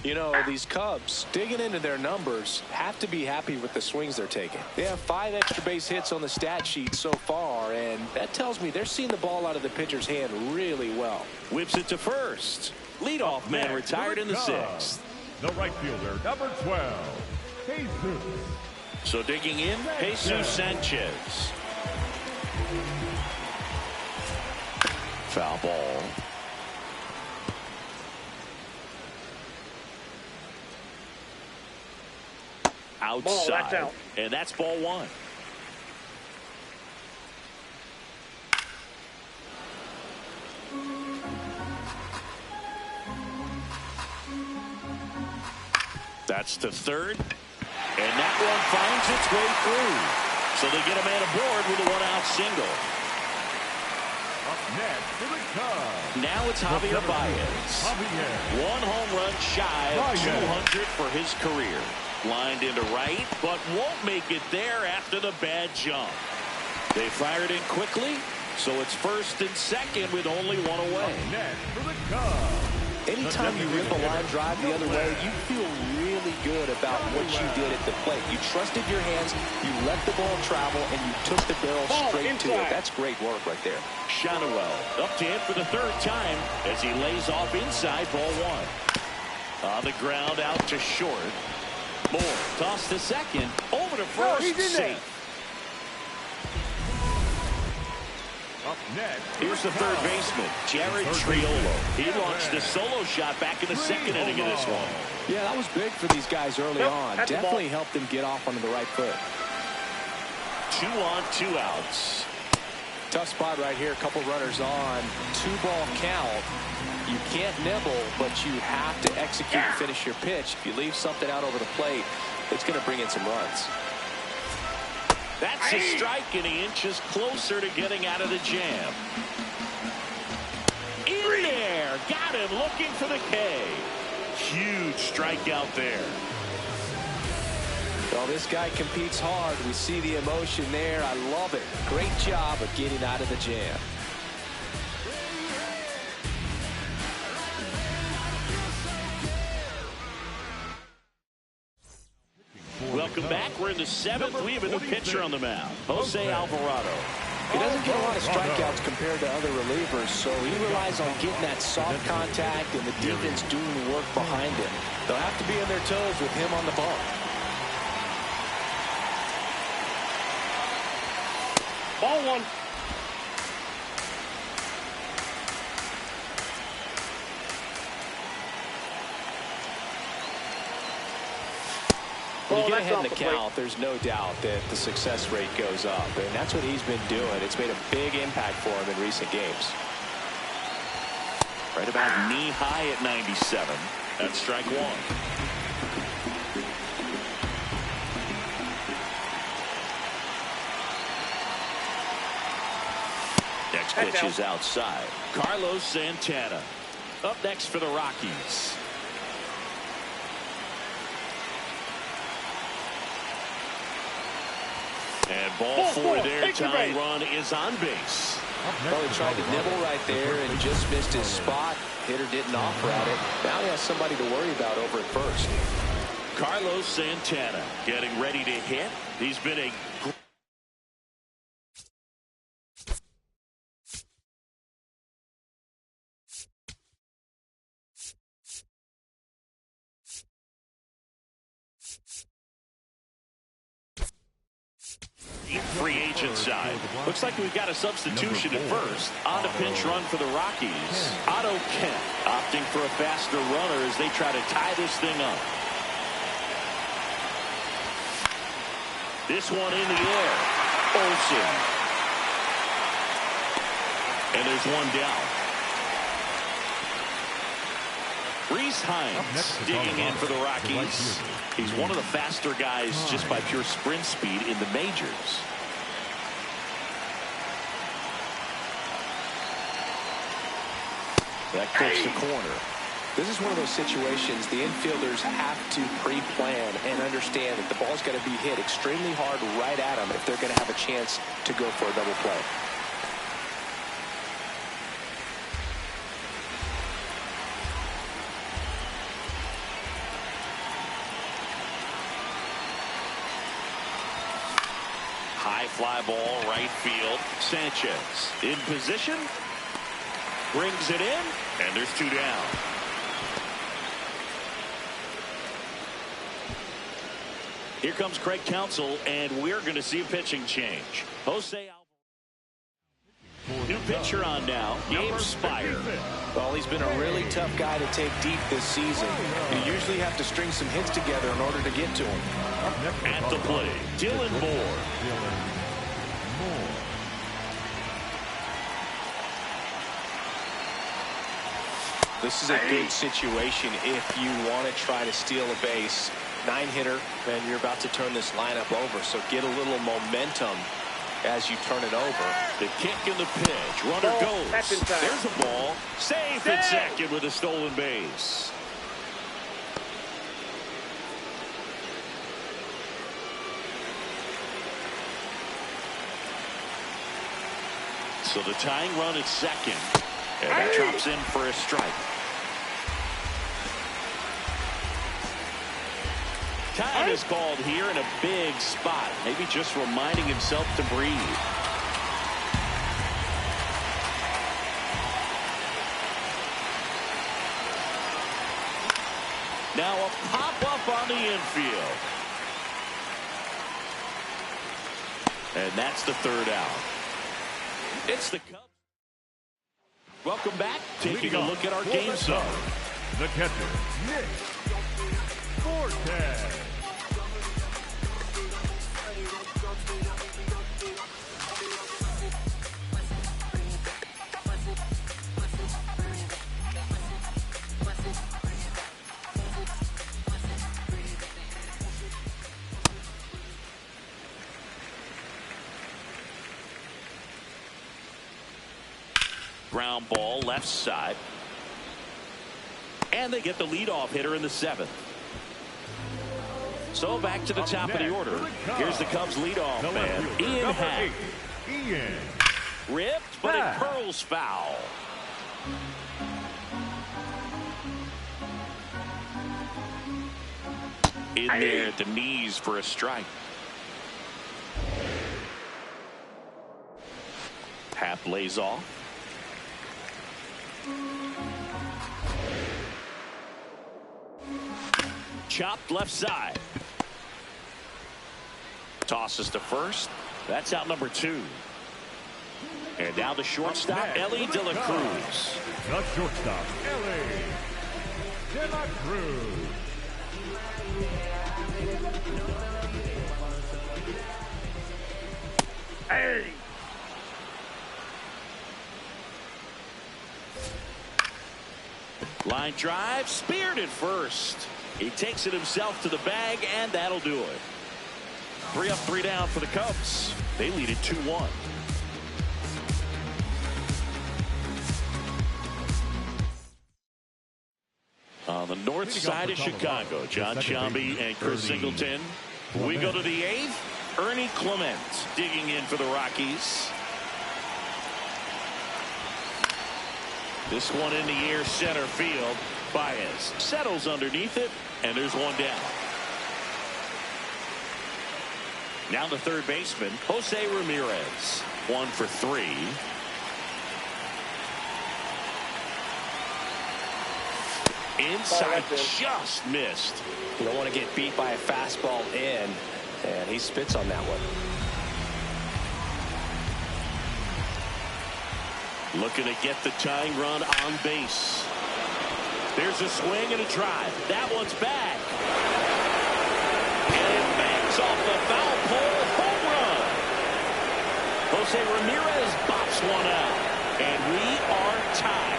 You know, these Cubs, digging into their numbers, have to be happy with the swings they're taking. They have 5 extra base hits on the stat sheet so far, and that tells me they're seeing the ball out of the pitcher's hand really well. Whips it to first. Leadoff man retired in the 6th. The right fielder, number 12, Jesus. So digging in, Jesus Sanchez. Foul ball. Outside. Ball, that's out. And that's ball 1. That's to third. And that one finds its way through. So they get a man aboard with a 1-out single. Up next for the Cubs. Now it's Javier Baez. 1 home run shy of 200 for his career. Lined into right, but won't make it there after the bad jump. They fired in quickly, so it's first and second with only 1 away. Up next for the Cubs. Anytime you rip a line drive the other way, you feel really good about what you did at the plate. You trusted your hands, you let the ball travel, and you took the barrel straight to it. That's great work right there. Shadowell up to hit for the 3rd time as he lays off inside ball 1. On the ground out to short. Moore toss to second, over to first, safe. Up next, here's the 3rd baseman, Jared Triolo. He launched a solo shot back in the 2nd inning of this one. Yeah, that was big for these guys early on. Definitely helped them get off onto the right foot. 2 on, 2 outs. Tough spot right here. A couple runners on. 2-ball count. You can't nibble, but you have to execute and finish your pitch. If you leave something out over the plate, it's going to bring in some runs. That's a strike, and he inches closer to getting out of the jam. In there. Got him looking for the K. Huge strikeout there. Well, this guy competes hard. We see the emotion there. I love it. Great job of getting out of the jam. Welcome back. We're in the 7th. We have a new pitcher on the mound, Jose Alvarado. He doesn't get a lot of strikeouts compared to other relievers, so he relies on getting that soft contact and the defense doing the work behind him. They'll have to be on their toes with him on the bump. Ball 1. When you get ahead in the count, there's no doubt that the success rate goes up, and that's what he's been doing. It's made a big impact for him in recent games. Right about knee high at 97. That's strike 1. Next pitch is outside. Carlos Santana up next for the Rockies. And ball 4 there. Tying run is on base. Well, he tried to nibble right there and just missed his spot. Hitter didn't offer at it. Now he has somebody to worry about over at first. Carlos Santana getting ready to hit. He's been a free agent side. Looks like we've got a substitution at first. On a pinch run for the Rockies. Otto Kemp opting for a faster runner as they try to tie this thing up. This one in the air. Olsen. And there's one down. Rhys Hines digging in for the Rockies. He's one of the faster guys just by pure sprint speed in the majors. That clips the corner. This is one of those situations the infielders have to pre-plan and understand that the ball's got to be hit extremely hard right at them if they're going to have a chance to go for a double play. High fly ball, right field. Sanchez in position. Brings it in, and there's 2 down. Here comes Craig Counsell, and we're going to see a pitching change. Jose Alvarez. New pitcher on now, Gabe Spire. Well, he's been a really tough guy to take deep this season. You usually have to string some hits together in order to get to him. At the plate, Dylan Moore. This is a good situation if you want to try to steal a base. 9-hitter, and you're about to turn this lineup over, so get a little momentum as you turn it over. The kick and the pitch. Runner goes. There's a ball. Safe at second with a stolen base. So the tying run at second. And that drops in for a strike. Time is called here in a big spot. Maybe just reminding himself to breathe. Now a pop-up on the infield. And that's the 3rd out. It's the Cubs. Welcome back. Taking a look at our game zone. The catcher, Nick Forte. Ground ball left side. And they get the leadoff hitter in the 7th. So back to the top of the order. Here's the Cubs leadoff man, Ian Happ. Ripped, but it curls foul. In there at the knees for a strike. Happ lays off. Chopped left side. Tosses to first. That's out number 2. And now the shortstop, Ellie De La Cruz. The shortstop, Ellie De La Cruz. Hey! Line drive, speared at first. He takes it himself to the bag, and that'll do it. 3 up, 3 down for the Cubs. They lead it 2-1. On the north side of Chicago, John Sciambi and Chris Singleton. We go to the 8th. Ernie Clement digging in for the Rockies. This one in the air, center field. Baez settles underneath it, and there's 1 down. Now the third baseman, Jose Ramirez. 1 for 3. Inside, just missed. You don't want to get beat by a fastball in, and he spits on that one. Looking to get the tying run on base. There's a swing and a drive. That one's back. And it bangs off the foul pole. Home run. Jose Ramirez bops one out. And we are tied.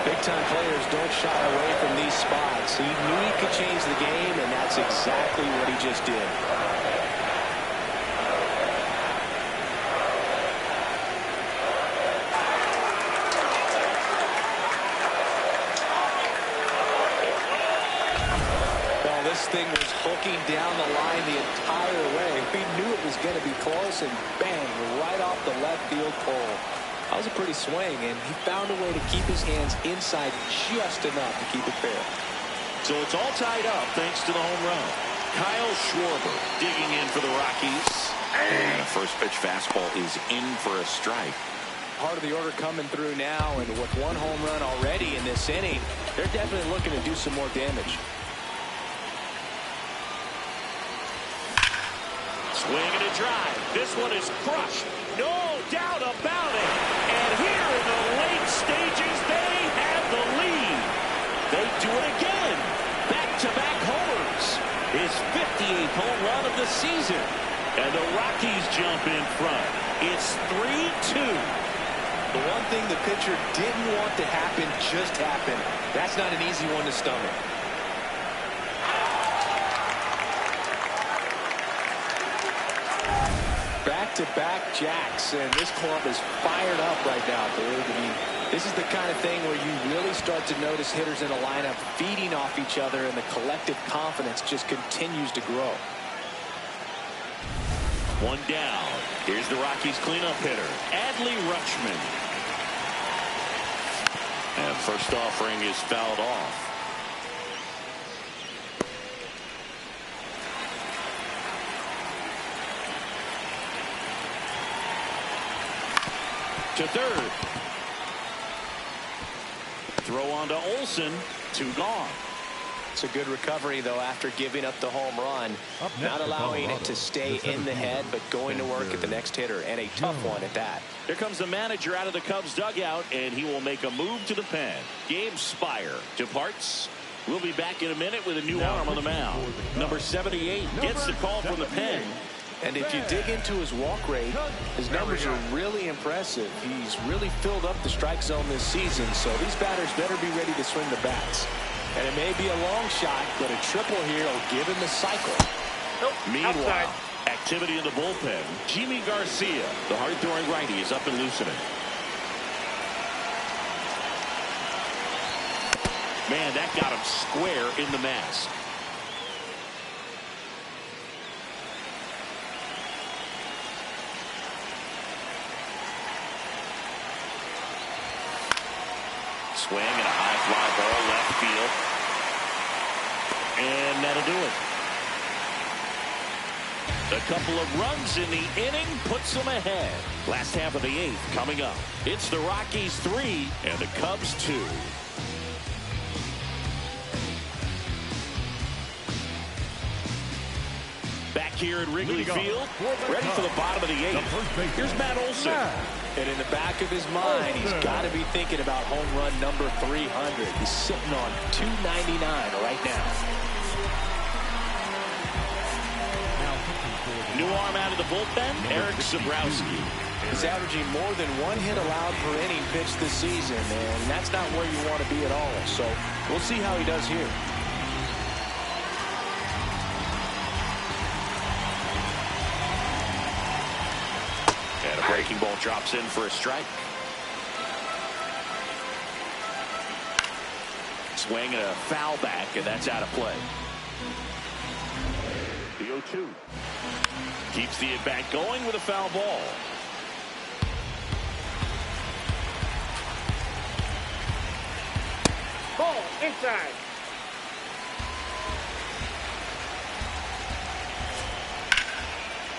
Big-time players don't shy away from these spots. He knew he could change the game, and that's exactly what he just did. looking down the line the entire way. He knew it was going to be close, and bang, right off the left field pole. That was a pretty swing, and he found a way to keep his hands inside just enough to keep it fair. So it's all tied up thanks to the home run. Kyle Schwarber digging in for the Rockies. And the first pitch fastball is in for a strike. Part of the order coming through now, and with one home run already in this inning, they're definitely looking to do some more damage. Swing and a drive. This one is crushed. No doubt about it. And here in the late stages, they have the lead. They do it again. Back-to-back homers. His 58th home run of the season. And the Rockies jump in front. It's 3-2. The one thing the pitcher didn't want to happen just happened. That's not an easy one to stomach. Back-to-back jacks, and this club is fired up right now, dude. I mean, this is the kind of thing where you really start to notice hitters in a lineup feeding off each other, and the collective confidence just continues to grow. One down. Here's the Rockies cleanup hitter, Adley Rutschman. And first offering is fouled off. To third. Throw on to Olsen. 2 gone. It's a good recovery, though, after giving up the home run. Not allowing it to stay in the head, but going to work at the next hitter, and a tough one at that. Here comes the manager out of the Cubs dugout, and he will make a move to the pen. Gabe Spire departs. We'll be back in a minute with a new arm on the mound. Number 78 gets the call from the pen. And if you dig into his walk rate, his numbers are really impressive. He's really filled up the strike zone this season, so these batters better be ready to swing the bats. And it may be a long shot, but a triple here will give him the cycle. Nope. Meanwhile, Outside. activity in the bullpen. Jimmy Garcia, the hard-throwing righty, is up and loosening. Man, that got him square in the mask. Swing and a high fly ball left field. And that'll do it. A couple of runs in the inning puts them ahead. Last half of the 8th coming up. It's the Rockies 3 and the Cubs 2. Back here at Wrigley Field, ready for the bottom of the 8th. Here's Matt Olson. And in the back of his mind, he's got to be thinking about home run number 300. He's sitting on 299 right now. New arm out of the bullpen, Eric Zabrowski. He's averaging more than 1 hit allowed per inning pitched this season, and that's not where you want to be at all. So we'll see how he does here. And a breaking ball drops in for a strike. Swing and a foul back, and that's out of play. The 0-2. Keeps the at-bat going with a foul ball. Ball inside.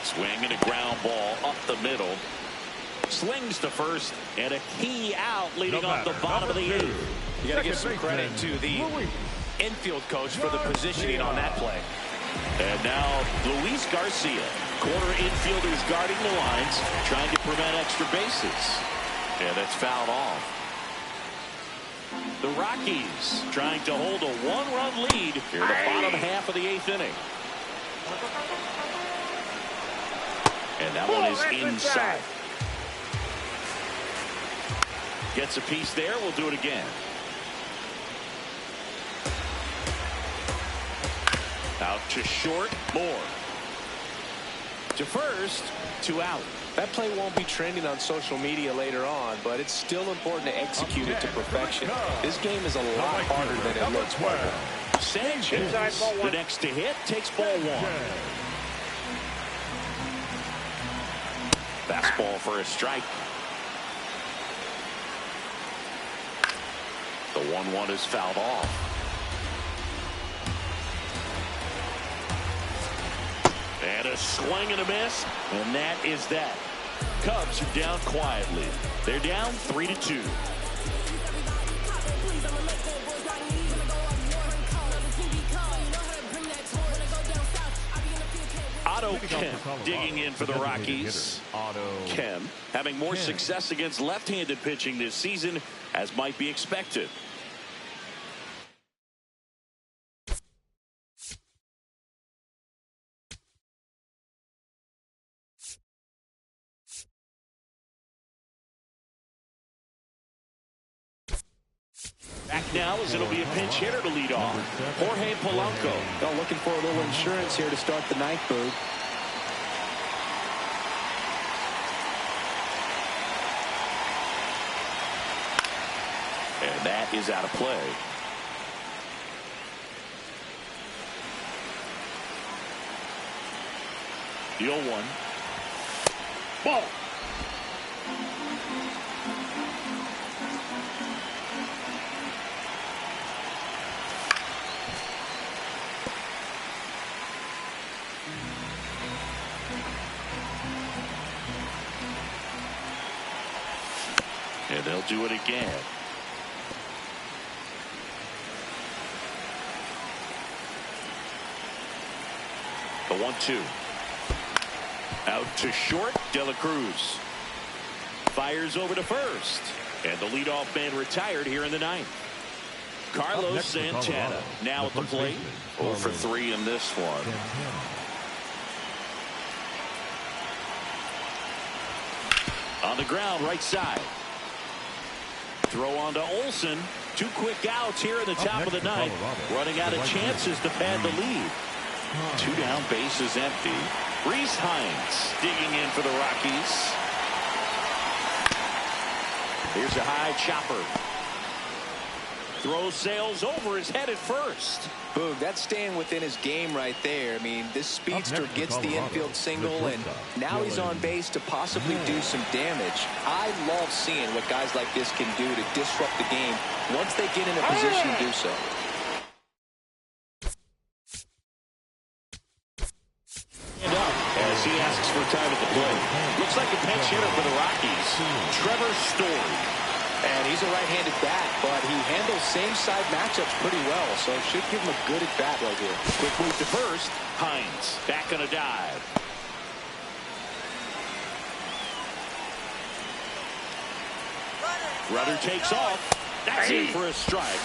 Swing and a ground ball up the middle. Slings to first, and a key out leading off the bottom of the 8th. You got to give some credit to the infield coach for the positioning on that play. And now Luis Garcia, corner infielders guarding the lines, trying to prevent extra bases. And that's fouled off. The Rockies trying to hold a 1-run lead here in the bottom half of the 8th inning. And that one is inside. Gets a piece there. We'll do it again. Out to short. Moore. To first. 2 out. That play won't be trending on social media later on, but it's still important to execute it to perfection. This game is a lot harder than it looks. Sanchez, the next to hit, takes ball one. Fastball for a strike. The 1-1 is fouled off. And a swing and a miss, and that is that. Cubs are down quietly. They're down 3-2. Otto Kemp digging in for the Rockies. Kemp having more success against left-handed pitching this season, as might be expected. Back now as it'll be a pinch hitter to lead off. Jorge Polanco. Well, looking for a little insurance here to start the ninth, Boog. And that is out of play. The 0-1. Ball. And they'll do it again. The 1-2. Out to short, De La Cruz. Fires over to first. And the leadoff man retired here in the ninth. Carlos Santana now at the plate. 0 for 3 in this one. On the ground, right side. Throw on to Olsen. 2 quick outs here in the top of the ninth. Running out of chances to pad the lead. 2 down, bases empty. Rhys Hines digging in for the Rockies. Here's a high chopper. Throw sails over his head at first. Boog, that's staying within his game right there. I mean, this speedster gets the infield single, and now he's on base to possibly do some damage. I love seeing what guys like this can do to disrupt the game once they get in a position to do so. And up as he asks for time at the plate. Looks like a pinch hitter for the Rockies. Trevor Story. And he's a right-handed bat, but he handles same-side matchups pretty well, so should give him a good at-bat right here. Quick move to first. Hines back on a dive. Rudder takes off. That's in for a strike.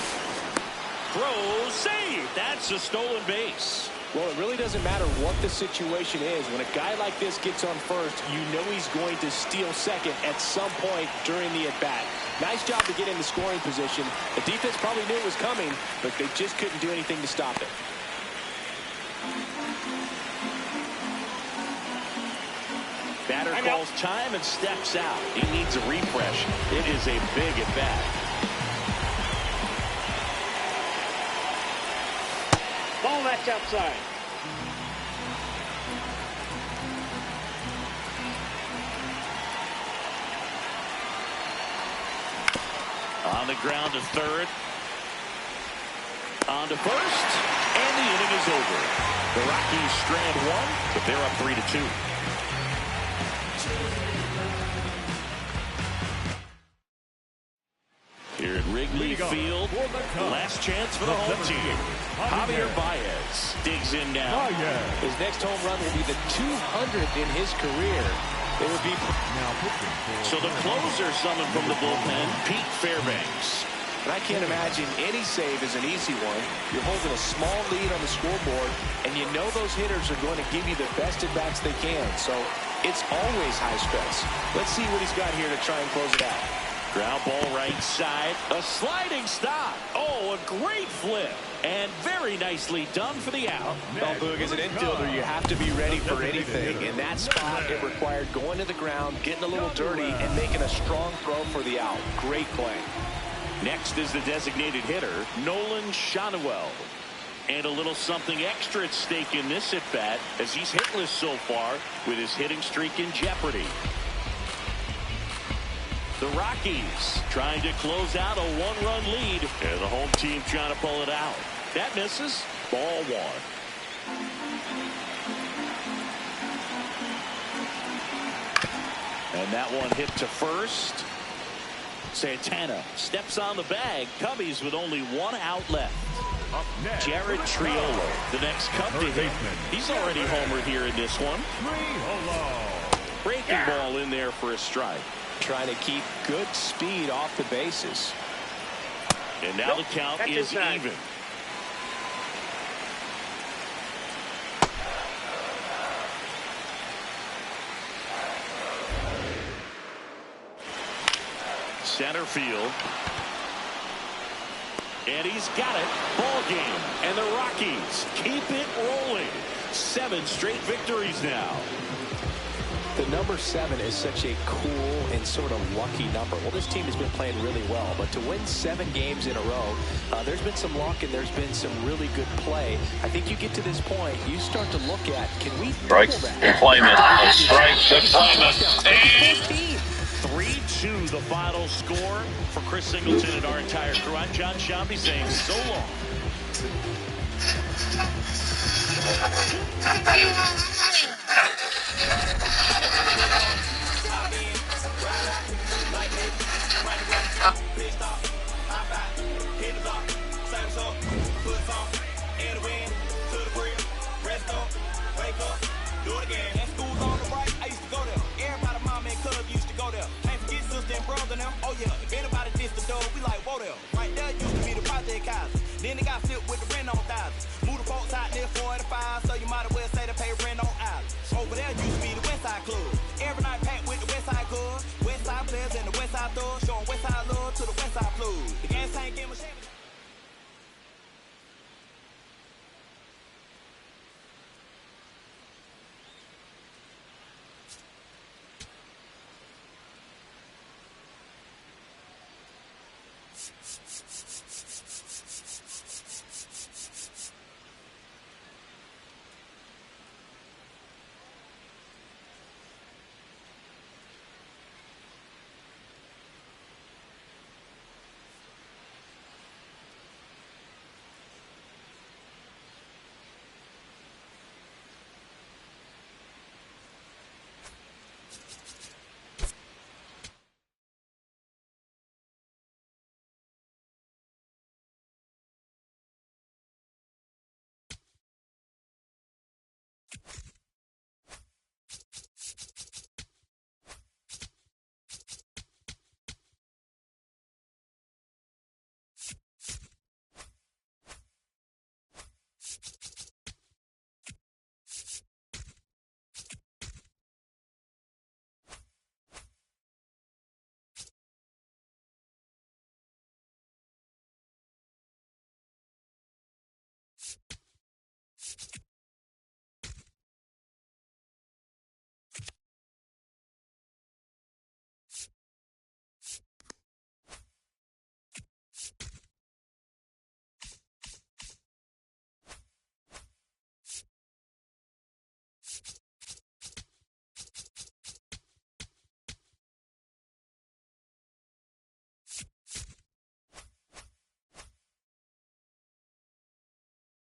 Throw, save. That's a stolen base. Well, it really doesn't matter what the situation is. When a guy like this gets on first, you know he's going to steal second at some point during the at-bat. Nice job to get in the scoring position. The defense probably knew it was coming, but they just couldn't do anything to stop it. Batter calls time and steps out. He needs a refresh. It is a big at-bat. Ball, that's outside. On the ground to third. On to first. And the inning is over. The Rockies strand 1, but they're up 3-2. Here at Wrigley Field, last chance for the home team. Javier Baez digs in now. His next home run will be the 200th in his career. It would be so the closer summoned from the bullpen, Pete Fairbanks. And I can't imagine any save is an easy one. You're holding a small lead on the scoreboard, and you know those hitters are going to give you the best at-bats they can. So it's always high stress. Let's see what he's got here to try and close it out. Ground ball right side. A sliding stop. Oh, a great flip. And very nicely done for the out. Well, Boog, as an infielder, you have to be ready for anything. In that spot, it required going to the ground, getting a little dirty, and making a strong throw for the out. Great play. Next is the designated hitter, Nolan Schanuel. And a little something extra at stake in this at-bat as he's hitless so far with his hitting streak in jeopardy. The Rockies trying to close out a one-run lead. And the home team trying to pull it out. That misses. Ball one. And that one hit to first. Santana steps on the bag. Cubbies with only one out left. Jared Triolo, the next Cub to hit. He's already homered here in this one. Breaking ball in there for a strike. Trying to keep good speed off the bases. And now the count is even. Center field. And he's got it. Ball game. And the Rockies keep it rolling. 7 straight victories now. The number 7 is such a cool and sort of lucky number. Well, this team has been playing really well, but to win 7 games in a row, there's been some luck and there's been some really good play. I think you get to this point, you start to look at, can we strikes deployment? Strikes deployment. 3-2 the final score for Chris Singleton and our entire crew. I'm John Shambi saying so long. Oh yeah, if anybody diss the dog, we like, whoa there. Right there used to be the project houses. Then they got flipped with the rent on thousands. Move the folks out near 45, so you might as well say they pay rent on island. Over there used to be the West Side Club. Every night packed with the West Side Club. West Side players and the West Side thugs, showing West Side love to the West Side Club. The gang ain't getting much.